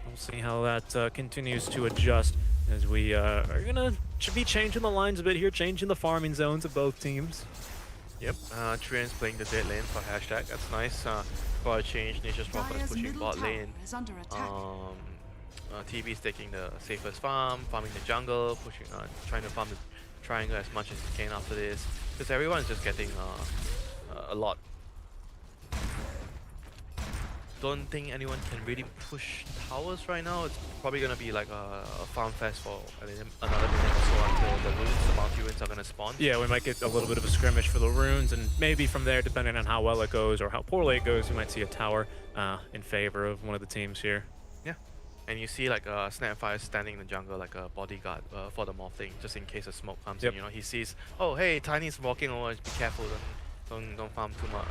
We'll see how that continues to adjust as we are going to be changing the lines a bit here, changing the farming zones of both teams. Yep, Trian's playing the dead lane for hashtag. That's nice. For a change, Nature's Prophet is pushing bot lane. TV's taking the safest farm, farming the jungle, pushing, trying to farm the triangle as much as he can after this. Because everyone is just getting a lot. Don't think anyone can really push towers right now. It's probably gonna be like a farm fest for another minute or so until the runes, the multi-runes are gonna spawn. Yeah, we might get a little bit of a skirmish for the runes, and maybe from there, depending on how well it goes or how poorly it goes, we might see a tower in favor of one of the teams here. Yeah, and you see like Snapfire standing in the jungle like a bodyguard for the morph thing, just in case a smoke comes in. You know, he sees, oh hey, Tiny's walking over, be careful. Don't farm too much,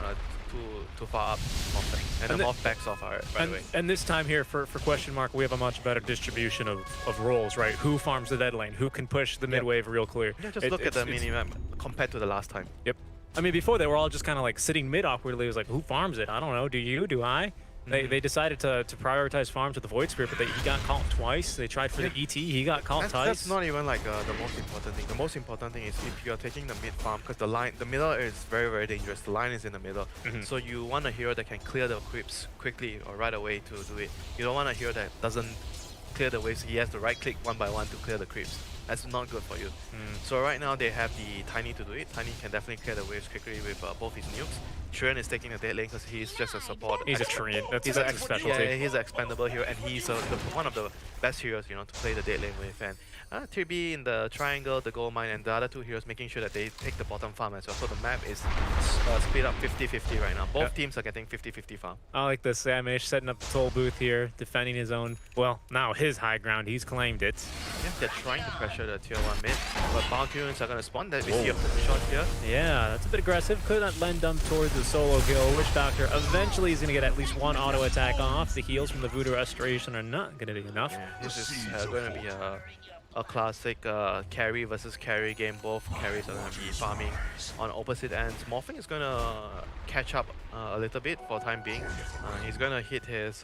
too far up morph, and the morph backs off right away. And this time here for question mark, we have a much better distribution of roles, right? Who farms the dead lane? Who can push the mid wave real clear? Yeah, just look at the minimap compared to the last time. Yep. I mean, before they were all just kind of like sitting mid awkwardly. It was like, who farms it? I don't know. Do you? Do I? They decided to prioritize farm to the Void Spirit, but he got caught twice. They tried for the ET, he got caught twice. That's not even like the most important thing. The most important thing is if you're taking the mid farm, because the middle is very, very dangerous. The line is in the middle. So you want a hero that can clear the creeps quickly or right away to do it. You don't want a hero that doesn't clear the waves. He has to right click one by one to clear the creeps. That's not good for you. So right now they have the Tiny to do it. Tiny can definitely clear the waves quickly with both his nukes. Trian is taking the dead lane because he's just a support. He's a Trian. That's his specialty. Yeah, he's an expendable hero, and he's one of the best heroes, you know, to play the dead lane with. And TB in the triangle, the gold mine, and the other 2 heroes making sure that they take the bottom farm as well. So the map is split up 50-50 right now. Both teams are getting 50-50 farm. I like this. Samish setting up the toll booth here, defending his own, well, now his high ground. He's claimed it. Yeah, they're trying to pressure the tier 1 mid, but bounty runes are going to spawn. That we see a hook shot here. Yeah, that's a bit aggressive. Could not lend them towards the solo kill. Witch Doctor eventually is going to get at least 1 auto attack off. The heals from the Voodoo Restoration are not going to be enough. Yeah, this is going to be a classic carry versus carry game. Both carries are going to be farming on opposite ends. Morphing is going to catch up a little bit for time being. He's going to hit his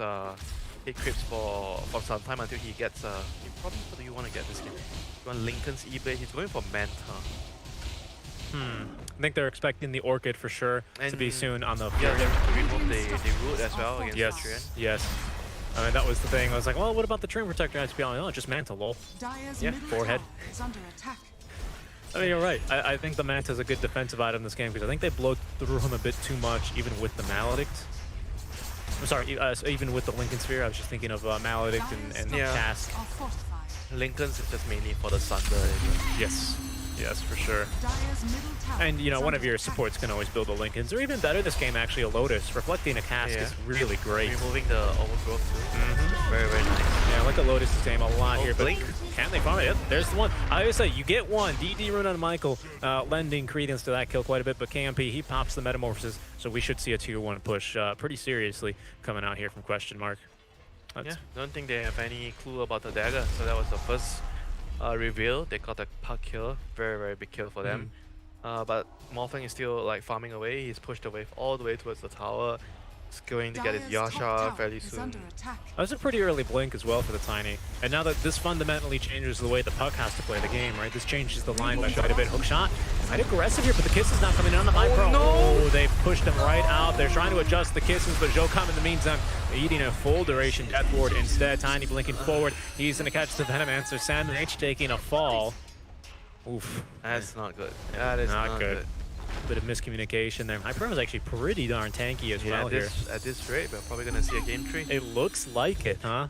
hit creeps for some time until he gets... probably what do you want to get this game? You want Lincoln's E-Blade? He's going for Manta. I think they're expecting the Orchid for sure to be soon on the yeah, to remove the root as well against Trian. Yes. I mean, that was the thing. I was like, well, what about the Trim Protector? I had to be honest, just Manta, lol. Yeah, forehead. is under attack. I mean, you're right. I think the Manta is a good defensive item in this game because I think they blow through him a bit too much, even with the Maledict. I'm sorry, even with the Lincoln Sphere. I was just thinking of Maledict and Cast. Lincoln's is just mainly for the Sunder. Yes. Yes, for sure. And, you know, one of your supports can always build a Lincolns, or even better, this game actually a Lotus. Reflecting a Cask is really great. Removing the overgrowth too. Very, very nice. Yeah, I like the Lotus game a lot here, but can they farm it? Yep, there's the one. I always say, you get one. DD rune on Michael, lending credence to that kill quite a bit, but KMP, he pops the Metamorphosis, so we should see a tier 1 push pretty seriously coming out here from question mark. Yeah, don't think they have any clue about the dagger, so that was the first reveal. They got a Puck kill, very, very big kill for them. But Morphling is still like farming away. He's pushed the wave all the way towards the tower. He's going to get his Dire's top Yasha tower fairly is soon. under attack. That was a pretty early blink as well for the Tiny. And now that this fundamentally changes the way the puck has to play the game, right? This changes the line by quite a bit. Hook shot. Quite aggressive here, but the kisses not coming in on the high pro. no! Oh, they've pushed him right out. They're trying to adjust the kisses, but Jocom in the meantime eating a full duration death ward instead. Tiny blinking forward. He's going to catch the Venom answer. Sam H taking a fall. Oof. That's not good. That is not good. Bit of miscommunication there. High pro is actually pretty darn tanky as well here. At this rate, we're probably going to see a game tree. It looks like it, huh?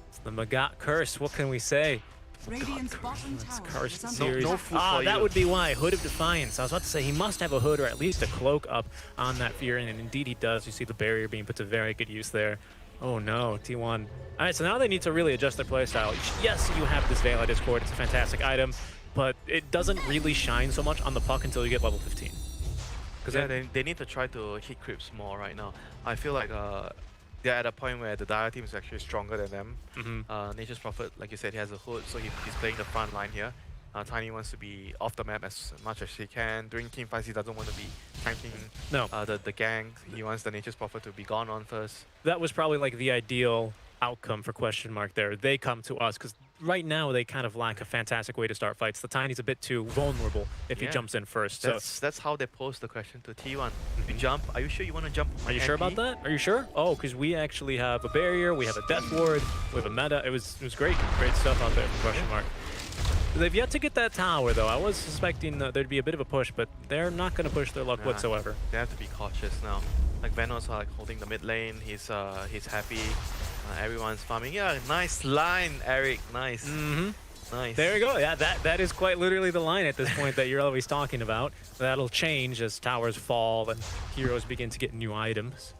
It's the Magat curse. What can we say? Radiant's bottom tower Cursed is under series. no food Ah, for that you. would be why. Hood of Defiance. I was about to say he must have a hood or at least a cloak up on that Fury, and indeed he does. You see the barrier being put to very good use there. Oh no, T1. All right, so now they need to really adjust their playstyle. Yes, you have this Veil Discord. It's a fantastic item, but it doesn't really shine so much on the puck until you get level 15. Because they need to try to hit creeps more right now. I feel like they're at a point where the Dire team is actually stronger than them. Nature's Prophet, like you said, he has a hood, so he's playing the front line here. Tiny wants to be off the map as much as he can. During team fights, he doesn't want to be tanking the gang. He wants the Nature's Prophet to be gone on first. That was probably like the ideal outcome for question mark there. They come to us because right now they kind of lack a fantastic way to start fights. The Tiny's a bit too vulnerable if he jumps in first. That's how they pose the question to T1. You jump. Are you sure you want to jump? Are you sure about that? Are you sure? Oh, because we actually have a barrier, we have a death ward, we have a meta. It was great stuff out there for question mark. They've yet to get that tower though. I was suspecting there'd be a bit of a push, but they're not going to push their luck whatsoever. They have to be cautious now. Like Venom's like holding the mid lane. He's happy. Everyone's farming. Yeah, nice line, Eric. Nice. Nice. There you go. Yeah, that is quite literally the line at this point that you're always talking about. That'll change as towers fall and heroes begin to get new items.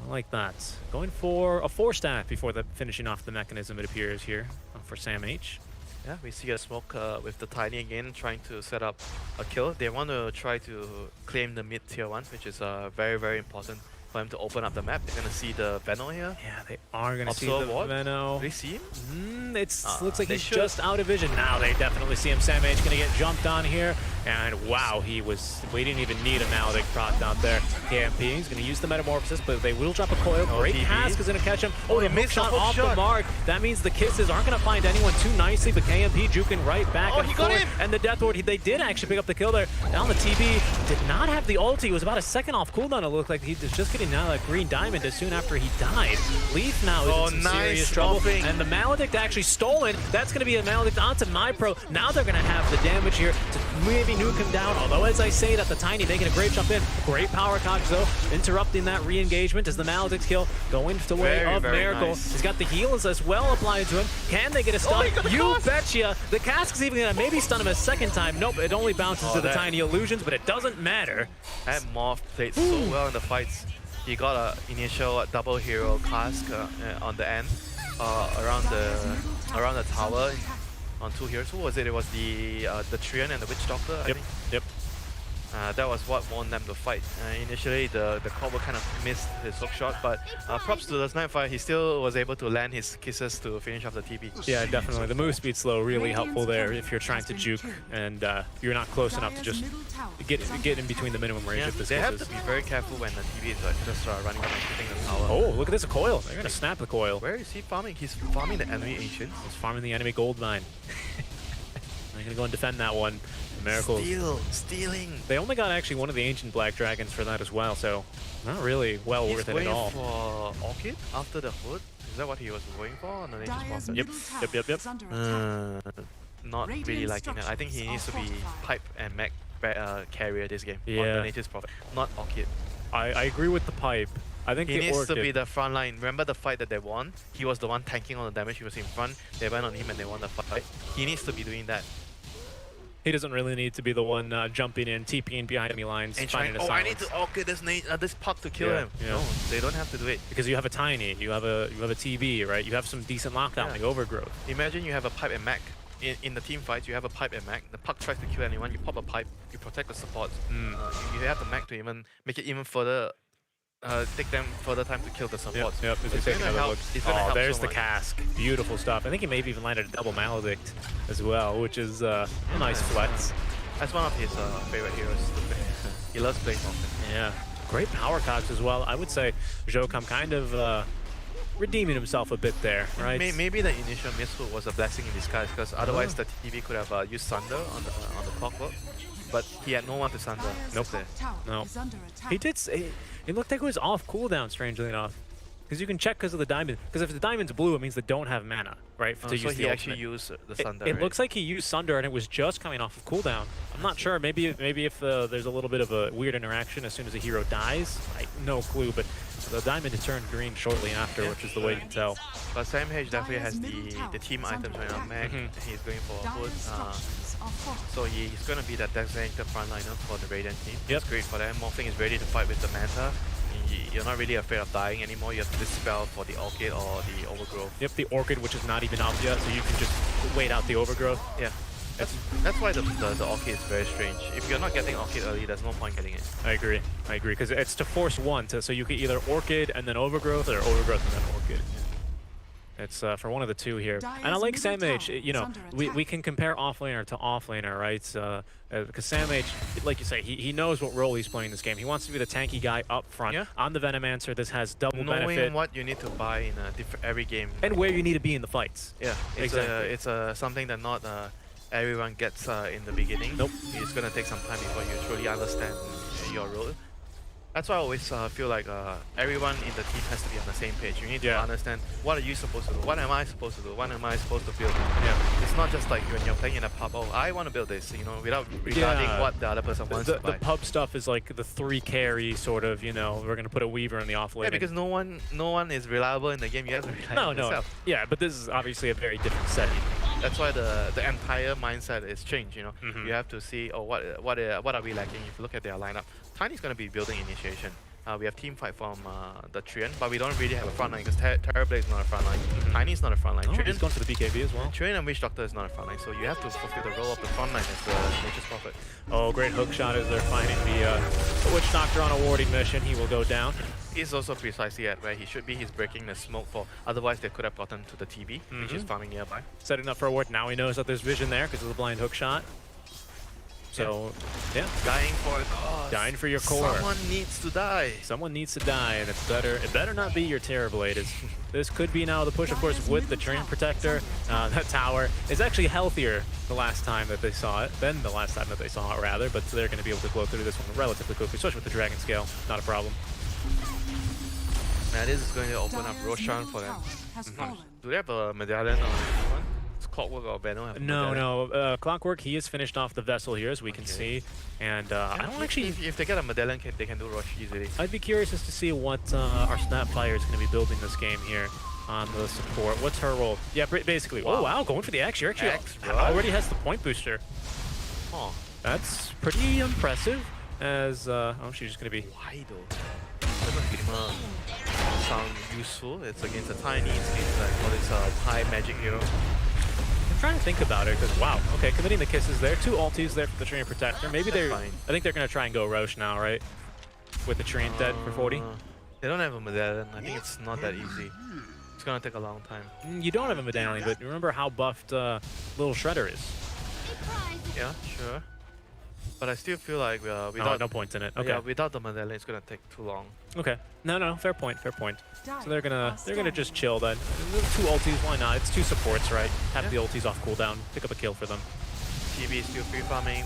I like that. Going for a 4-stack before finishing off the mechanism, it appears here for Sam H. Yeah, we see a smoke with the Tiny again trying to set up a kill. They want to try to claim the mid tier 1, which is very, very important for him to open up the map. They're going to see the Veno here. Yeah, they are going to see Observe the what? Veno. Do they see him? Looks like they he's should. just out of vision. Now they definitely see him. Sam H going to get jumped on here. And wow, we didn't even need a Maledict proc out there. KMP, he's going to use the Metamorphosis, but they will drop a coil. Great TB. Cask is going to catch him. Oh, he the missed shot the hook off the shot. mark. That means the kisses aren't going to find anyone too nicely, but KMP juking right back and he got forth. him. And the Death Ward, they did actually pick up the kill there. Down the TB, did not have the ulti. It was about a second off cooldown. It looked like he was just getting out of that green diamond as soon after he died. Leaf now is in some serious trouble. Smoking. And the Maledict actually stolen. That's going to be a Maledict onto MyPro. Now they're going to have the damage here to maybe nuke him down. Although, as I say, that the Tiny making a great jump in. Great power cogs, though, interrupting that re-engagement as the Maledict kill going the way of Very Miracle. nice. He's got the heals as well applied to him. Can they get a stun? You betcha. The Cask's even going to maybe stun him a second time. Nope, it only bounces to the Tiny illusions, but it doesn't matter. That Morph played so well in the fights. He got an initial double hero cask on the end, around the tower on 2 heroes. Who was it? It was the Trian and the Witch Doctor, I think. Yep. That was what won them the fight. Initially, the combo kind of missed his hook shot, but props to the Snipefire, he still was able to land his kisses to finish off the TB. Yeah, definitely. The move speed slow really helpful there if you're trying to juke and you're not close enough to just get in between the minimum range Yeah, of this. they have to be very careful when the TB is just running and hitting the tower. Oh, look at this coil. They're going to snap the coil. Where is he farming? He's farming the enemy ancients. He's farming the enemy gold mine. They're going to go and defend that one. Miracle. Stealing. They only got actually one of the ancient black dragons for that as well, so not really well He's worth it at all. going for Orchid after the hood. Is that what he was going for? No, they just Dire's popped it. middle tower Yep. is under attack. Not really Radiant liking it. I think he needs to be structures are pipe and mech carrier this game. On Yeah. the Nature's Prophet, not Orchid. I agree with the pipe. I think He the needs Orchid. to be the front line. Remember the fight that they won? He was the one tanking all the damage. He was in front. They went on him and they won the fight. He needs to be doing that. He doesn't really need to be the one jumping in, TPing behind enemy lines, And finding trying, a I need silence. to Orchid this puck to kill Yeah, him. yeah. No, they don't have to do it. Because you have a Tiny, you have a TB, right? You have some decent lockdown, Yeah. like Overgrowth. Imagine you have a pipe and mech. In the team fights, you have a pipe and mech. The puck tries to kill anyone. You pop a pipe. You protect the support. You have the mech to even make it even further. Take them further time to kill the support. Yep. It's gonna help. It's gonna help there's so the much. Cask. Beautiful stuff. I think he maybe even landed a double Maledict as well, which is a nice flex. That's one of his favorite heroes to play. He loves playing Orchid. Yeah. Great power cogs as well. I would say Jokam kind of redeeming himself a bit there, right? Maybe the initial misfoot was a blessing in disguise, because otherwise the TV could have used Sunder on the clockwork, but he had no one to Sunder. Nope. There. No. He did say, it looked like it was off cooldown, strangely enough. Because you can check because of the diamond. Because if the diamond's blue, it means they don't have mana, right? To So use he the actually ultimate. used the Sunder. It right? looks like he used Sunder and it was just coming off of cooldown. I'm not sure. Maybe if there's a little bit of a weird interaction as soon as a hero dies. No clue, but the diamond had turned green shortly after, which is the way you can tell. But Sam H definitely has the team items right now. Mag, he's going for a hood. So he's going to be that designated frontliner for the Radiant team. Yep. It's great for them. Morphing is ready to fight with the Manta. You're not really afraid of dying anymore. You have to dispel for the Orchid or the Overgrowth. Yep, the Orchid, which is not even up yet, so you can just wait out the Overgrowth. Yeah. That's why the Orchid is very strange. If you're not getting Orchid early, there's no point getting it. I agree, because it's to force one, so you could either Orchid and then Overgrowth, or Overgrowth and then Orchid. It's for one of the two here. And I like Sam H, you know, we can compare offlaner to offlaner, right? Because Sam H, like you say, he knows what role he's playing in this game. He wants to be the tanky guy up front. Yeah. On the Venomancer, this has double Knowing benefit. what you need to buy in every game. And where you need to be in the fights. Yeah, Exactly. It's something that not everyone gets in the beginning. Nope. It's gonna take some time before you truly understand your role. That's why I always feel like everyone in the team has to be on the same page. You need to understand, what are you supposed to do? What am I supposed to do? What am I supposed to build? Yeah. It's not just like when you're playing in a pub, oh, I want to build this, you know, without regarding what the other person wants to buy. The pub stuff is like the 3 carry sort of, you know, we're going to put a Weaver in the offlane. Yeah, because no one is reliable in the game. You have to rely on yourself. Yeah, but this is obviously a very different setting. That's why the entire mindset is changed, you know. You have to see, oh, what are we lacking? If you look at their lineup, Tiny's going to be building initiation. We have team fight from the Trian, but we don't really have a frontline because Terrorblade is not a frontline. Tiny's not a frontline. Oh, he's gone for the BKB as well. Trian and Witch Doctor is not a frontline, so you have to fulfill the role of the frontline as Nature's Prophet. Oh, great hook shot as they're finding the Witch Doctor on a warding mission. He will go down. He's also precisely at where he should be. He's breaking the smoke for, otherwise they could have gotten to the TB, which is farming nearby. Setting up for a ward. Now he knows that there's vision there because of the blind hook shot. So, yeah. Dying for a cause. Dying for your core. Someone needs to die. Someone needs to die, and it better not be your Terrorblade. This could be now the push, of course, with the Train Protector. That tower is actually healthier the last time that they saw it, than the last time that they saw it, rather, but they're going to be able to blow through this one relatively quickly, especially with the Dragon Scale. Not a problem. Man, this is going to open up Roshan for them. Do they have a medallion on anyone? It's Clockwork or Venom have a medallion? No. Clockwork, he has finished off the vessel here, as we can see. And I don't actually... If they get a medallion, they can do Rosh easily. I'd be curious as to see what our Snapfire is going to be building this game here on the support. What's her role? Yeah, basically. Wow. Oh, wow, going for the X. She actually X-Rod. already has the point booster. Oh, That's pretty impressive. As, oh, she's just going to be... why though? Doesn't sound useful. It's against a tiny, it's against like all this high magic hero. I'm trying to think about it, because, wow, okay, committing the kisses there. 2 ultis there for the Train Protector. Maybe they're... fine. I think they're going to try and go Roche now, right? With the Train dead for 40. They don't have a medallion. I think it's not that easy. It's gonna take a long time. You don't have a medallion, but remember how buffed Little Shredder is. Yeah, sure. But I still feel like Oh, without no points in it. Okay. yeah, without the medallion, it's gonna take too long. Okay. No, fair point. So they're gonna just chill then. 2 ultis, why not? It's 2 supports, right? Have the ultis off cooldown, pick up a kill for them. TB is still free farming,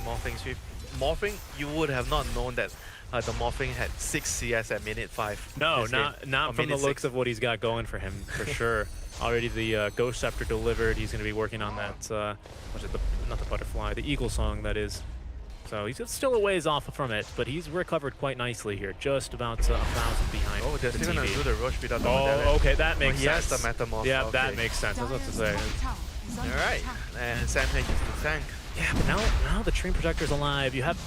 morphing. You would have not known that the morphing had 6 CS at minute 5. No, this not game. from the Minute looks 6. of what he's got going for him, for sure. Already the Ghost Scepter delivered. He's gonna be working on that. What's it? Not the butterfly, the eagle song that is. So he's still a ways off from it, but he's recovered quite nicely here. Just about 1,000 behind. Oh, they're the still gonna TV. do the rush without the medallion. Oh, okay, that makes he sense. has the Metamorph. Yeah, okay. that makes sense. I was about to say. Alright, and Sam H is the tank. Yeah, but now the Train Protector's alive. You have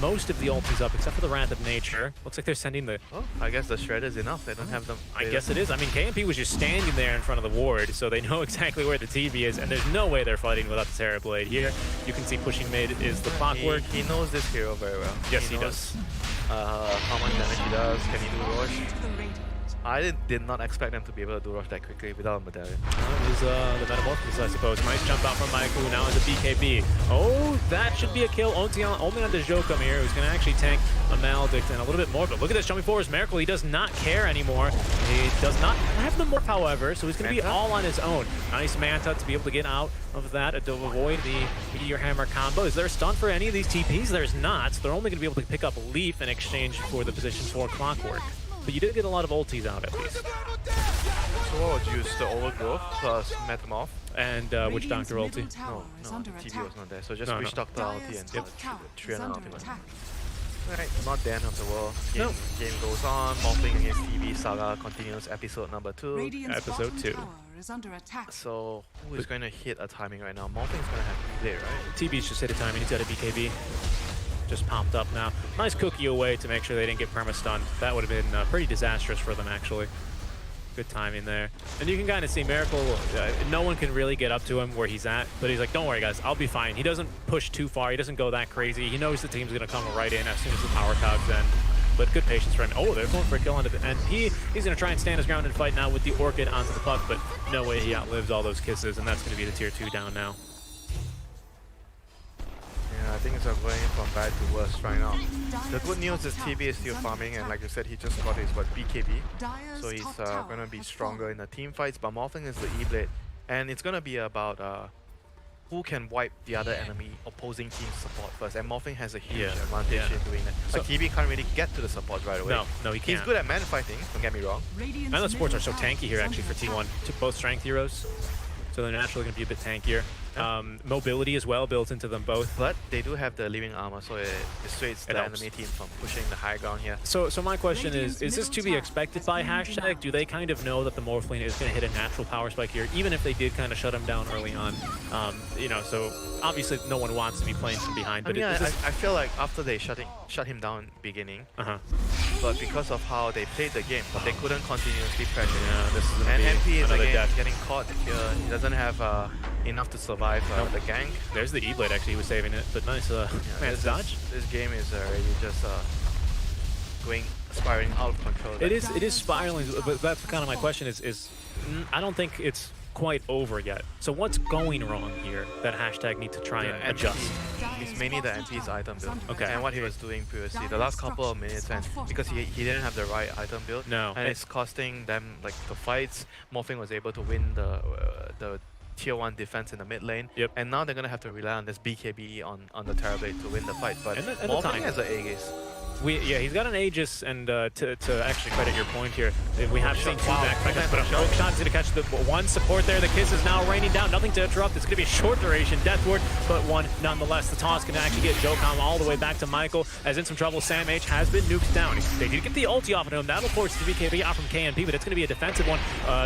most of the ultis up, except for the Wrath of Nature. Looks like they're sending the... Oh, I guess the Shredder's enough. They don't have them. I guess it is. I mean, KMP was just standing there in front of the ward, so they know exactly where the TV is, and there's no way they're fighting without the Terrorblade. Here, you can see pushing mid is the Clockwork. He knows this hero very well. Yes, he knows, does. how much damage he does. Can he do Rosh? I did not expect them to be able to do rush that quickly without a medallion. That is the Metamorphosis, I suppose. Nice jump out from Michael, who now has a BKB. Oh, that should be a kill. Only on the Jokum here, who's going to actually tank a Maledict and a little bit more. But look at this, jumping forward is Miracle. He does not care anymore. He does not have the morph, however, so he's going to be all on his own. Nice Manta to be able to get out of that, to avoid the Meteor Hammer combo. Is there a stun for any of these TPs? There's not. So they're only going to be able to pick up Leaf in exchange for the position for Clockwork. But you did get a lot of ultis out at least. So what would use the Overgrowth plus Metamorph? And Witch Doctor ulti. No, TB was not there. So just Witch Doctor ulti and 300 ultimate. Alright, not the end of the world. Game goes on. Morphling against TB Saga continues episode number 2. Episode 2. So who is going to hit a timing right now? Morphling is going to have E-Blade, right? TB's just hit a timing. He's got a BKB. Just popped up now. Nice cookie away to make sure they didn't get perma-stunned. That would have been pretty disastrous for them, actually. Good timing there. And you can kind of see Miracle, no one can really get up to him where he's at, but he's like, don't worry guys, I'll be fine. He doesn't push too far, he doesn't go that crazy. He knows the team's going to come right in as soon as the power cogs end. But good patience for him. Oh, they're going for a kill onto the end. He's going to try and stand his ground and fight now with the Orchid onto the puck, but no way he outlives all those kisses, and that's going to be the tier 2 down now. Yeah, I think it's going from bad to worse right now. The good news is TB is still farming, and like you said, he just got his BKB, so he's going to be stronger in the team fights. But Morphling is the E-Blade, and it's going to be about who can wipe the other enemy opposing team's support first. And Morphling has a huge advantage in doing that. Like TB can't really get to the support right away. No, he can't. He's good at man fighting, don't get me wrong. And the supports are so tanky here actually for T1. Both strength heroes, so they're naturally going to be a bit tankier. Mobility as well built into them both. But they do have the living armor, so it dissuades the enemy team from pushing the high ground here. So my question is this to be expected by Hashtag? Do they kind of know that the Morphling is going to hit a natural power spike here, even if they did kind of shut him down early on? You know, so obviously no one wants to be playing from behind. But I feel like after they shut him down beginning, but because of how they played the game, they couldn't continuously pressure. Yeah, this is and MP is again death. getting caught here. He doesn't have enough to survive the gank. There's the E-Blade actually, he was saving it, but nice man, dodge. This game is already just spiraling out of control. It is spiraling, but that's kind of my question is I don't think it's quite over yet. So what's going wrong here that Hashtag need to try and adjust? It's mainly the NP's item build. Okay. And what he was doing previously, the last couple of minutes, and because he didn't have the right item build, and it's costing them like the fights. Morphling was able to win the tier 1 defense in the mid lane, and now they're gonna have to rely on this BKB on the Terrorblade to win the fight. But Morphling has an Aegis. He's got an Aegis, and to actually credit your point here, we have seen two back backups, but a hook shot is going to catch the one support there. The kiss is now raining down, nothing to interrupt. It's going to be a short duration death ward, but one nonetheless. The toss can actually get Jokum all the way back to Michael, as in some trouble. Sam H has been nuked down. They did get the ulti off of him. That'll force the BKB out from KNP, but it's going to be a defensive one.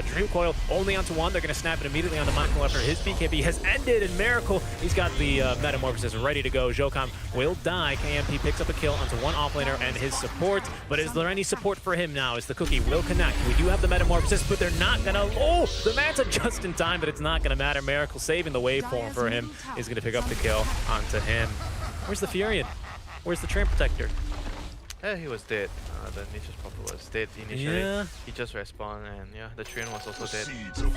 Dream Coil only onto one. They're going to snap it immediately onto Michael after his BKB has ended, and Miracle, he's got the Metamorphosis ready to go. Jokum will die. KNP picks up a kill onto one offlaner and his support, but is there any support for him now as the cookie will connect? We do have the Metamorphosis, but they're not gonna, the Manta just in time, but it's not gonna matter. Miracle saving the waveform for him is gonna pick up the kill onto him. Where's the Furion? Where's the Train Protector? Yeah, he was dead. The Nature's Prophet was dead initially. He just respawned, and the train was also dead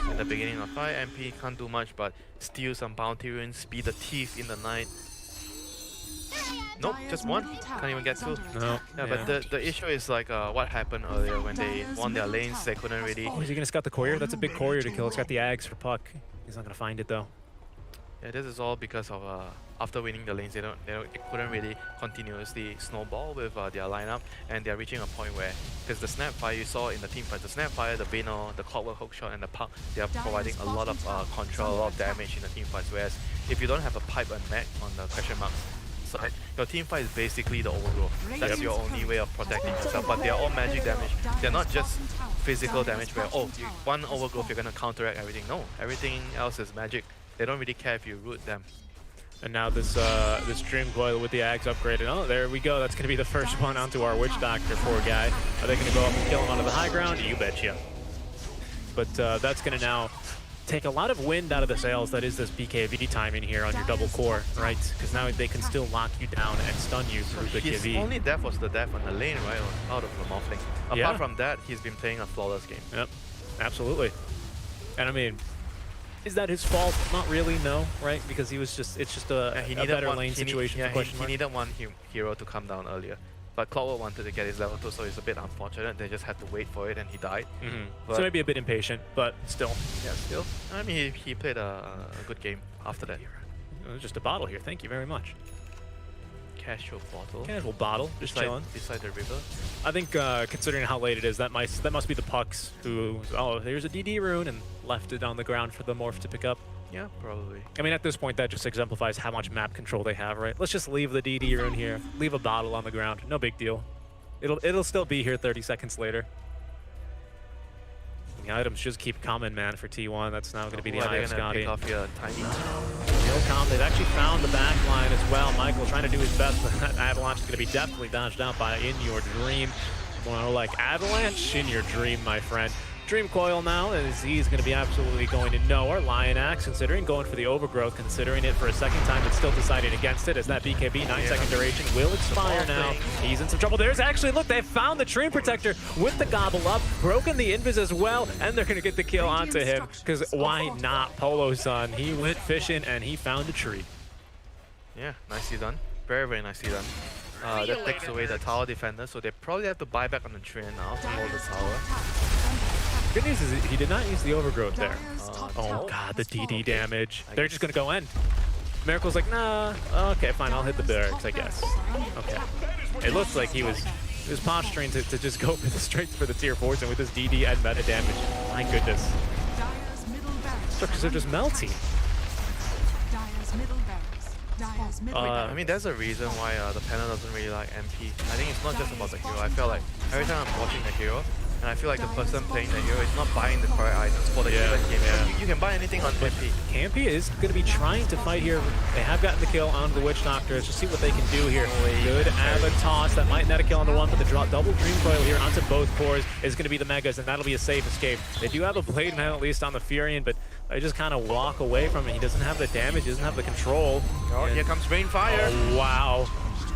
in the beginning of the fight. MP can't do much but steal some bounty runes, be the thief in the night. Nope, just one. Can't even get two. No. Yeah, but the issue is like what happened earlier when they won their lanes. They couldn't really. Oh, is he gonna scout the courier? That's a big courier to kill. It's got the Ags for puck. He's not gonna find it though. Yeah, this is all because of after winning the lanes, they couldn't really continuously snowball with their lineup, and they're reaching a point where, because the Snapfire you saw in the team fight, the Snapfire, the Bano, the Clockwork Hookshot, and the Puck, they are providing a lot of control, a lot of damage in the team fights. Whereas if you don't have a pipe and mech on the question mark side, your team fight is basically the overgrowth. That's your only way of protecting yourself. But they're all magic damage. They're not just physical damage where one overgrowth you're gonna counteract everything. No, everything else is magic. They don't really care if you root them. And now this Dream Coil with the Ags upgraded. Oh, there we go. That's going to be the first one onto our Witch Doctor, poor guy. Are they going to go up and kill him onto the high ground? You betcha. But that's going to now take a lot of wind out of the sails that is this BKB time in here on your double core, right? Because now they can still lock you down and stun you through the His KV. only death was the death on the lane, right? Out of the Morphling. Apart Yeah. from that, he's been playing a flawless game. Yep, absolutely. And I mean, is that his fault? Not really, no, right? Because he was just, it's just a better lane situation for question he mark. needed one hero to come down earlier. But Clockwork wanted to get his level 2, so it's a bit unfortunate. They just had to wait for it and he died. So maybe a bit impatient, but still. Yeah, still. I mean, he played a good game after that. Just a bottle here, thank you very much. Casual bottle. Casual bottle, just chilling. Beside the river. I think considering how late it is, that must be the Pucks who, oh, there's a DD rune and left it on the ground for the Morph to pick up. Yeah, probably. I mean, at this point, that just exemplifies how much map control they have, right? Let's just leave the DD rune here, leave a bottle on the ground, no big deal. It'll still be here 30 seconds later. The items just keep coming, man, for T1. That's now going to be the Eye of Scotty. Pick off here, Tiny. Ilcom, they've actually found the back line as well. Michael trying to do his best, but that Avalanche is going to be definitely dodged out by In Your Dream. More like Avalanche in Your Dream, my friend. Dream Coil now, as he's going to be absolutely going to know our Lion Axe, considering going for the Overgrowth, considering it for a second time, but still deciding against it, as that BKB 9-second duration will expire now. He's in some trouble. There's actually, look, they found the Dream Protector with the Gobble Up, broken the Invis as well, and they're going to get the kill onto him, because why not? Polo-san, he went fishing, and he found a tree. Yeah, nicely done. Very, very nicely done. That takes away the tower defender, so they probably have to buy back on the train now to hold the tower. Good news is he did not use the Overgrowth there. Oh god, the DD damage. They're just gonna go in. Miracle's like, nah, okay, fine, I'll hit the barracks, I guess. Okay. It looks like he was posturing to just go for the straight for the tier 4s, and with his DD and meta damage. My goodness. Structures are just melting. I mean, there's a reason why the panel doesn't really like MP. I think it's not just about the hero. I feel like every time I'm watching the hero, and I feel like the person playing the hero is not buying the correct items for the given game. Yeah. You can buy anything on MP. Campy is going to be trying to fight here. They have gotten the kill onto the Witch Doctor. Let's just see what they can do here. Good Avatos. That might net a kill on the one, but the double Dream Coil here onto both cores is going to be the Megas, and that'll be a safe escape. They do have a Blade Man at least on the Furion, but they just kind of walk away from it. He doesn't have the damage, he doesn't have the control. Oh, here comes Rainfire. Oh, wow.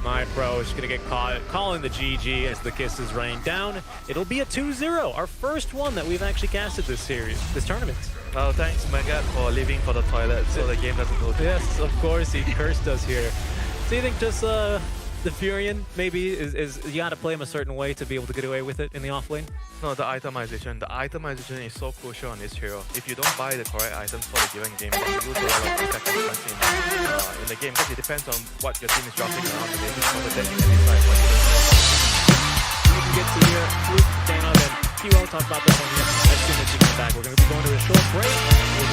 My Pro is going to get caught calling the GG as the kisses rain down. It'll be a 2-0, our first one that we've actually casted this tournament. Oh, thanks, Megat, for leaving for the toilet so the game doesn't go too Yes, of course, he cursed us here. So you think just the Furion maybe is you got to play him a certain way to be able to get away with it in the offlane? No, the itemization. The itemization is so crucial on this hero. If you don't buy the correct items for the given game, then you lose a lot of effective points in the game, because it depends on what your team is drafting around the game. Then you can decide what you do. We can get to here, Luke, Dana, then he won't talk about that one yet. As soon as we come back, we're going to be going to a short break. We'll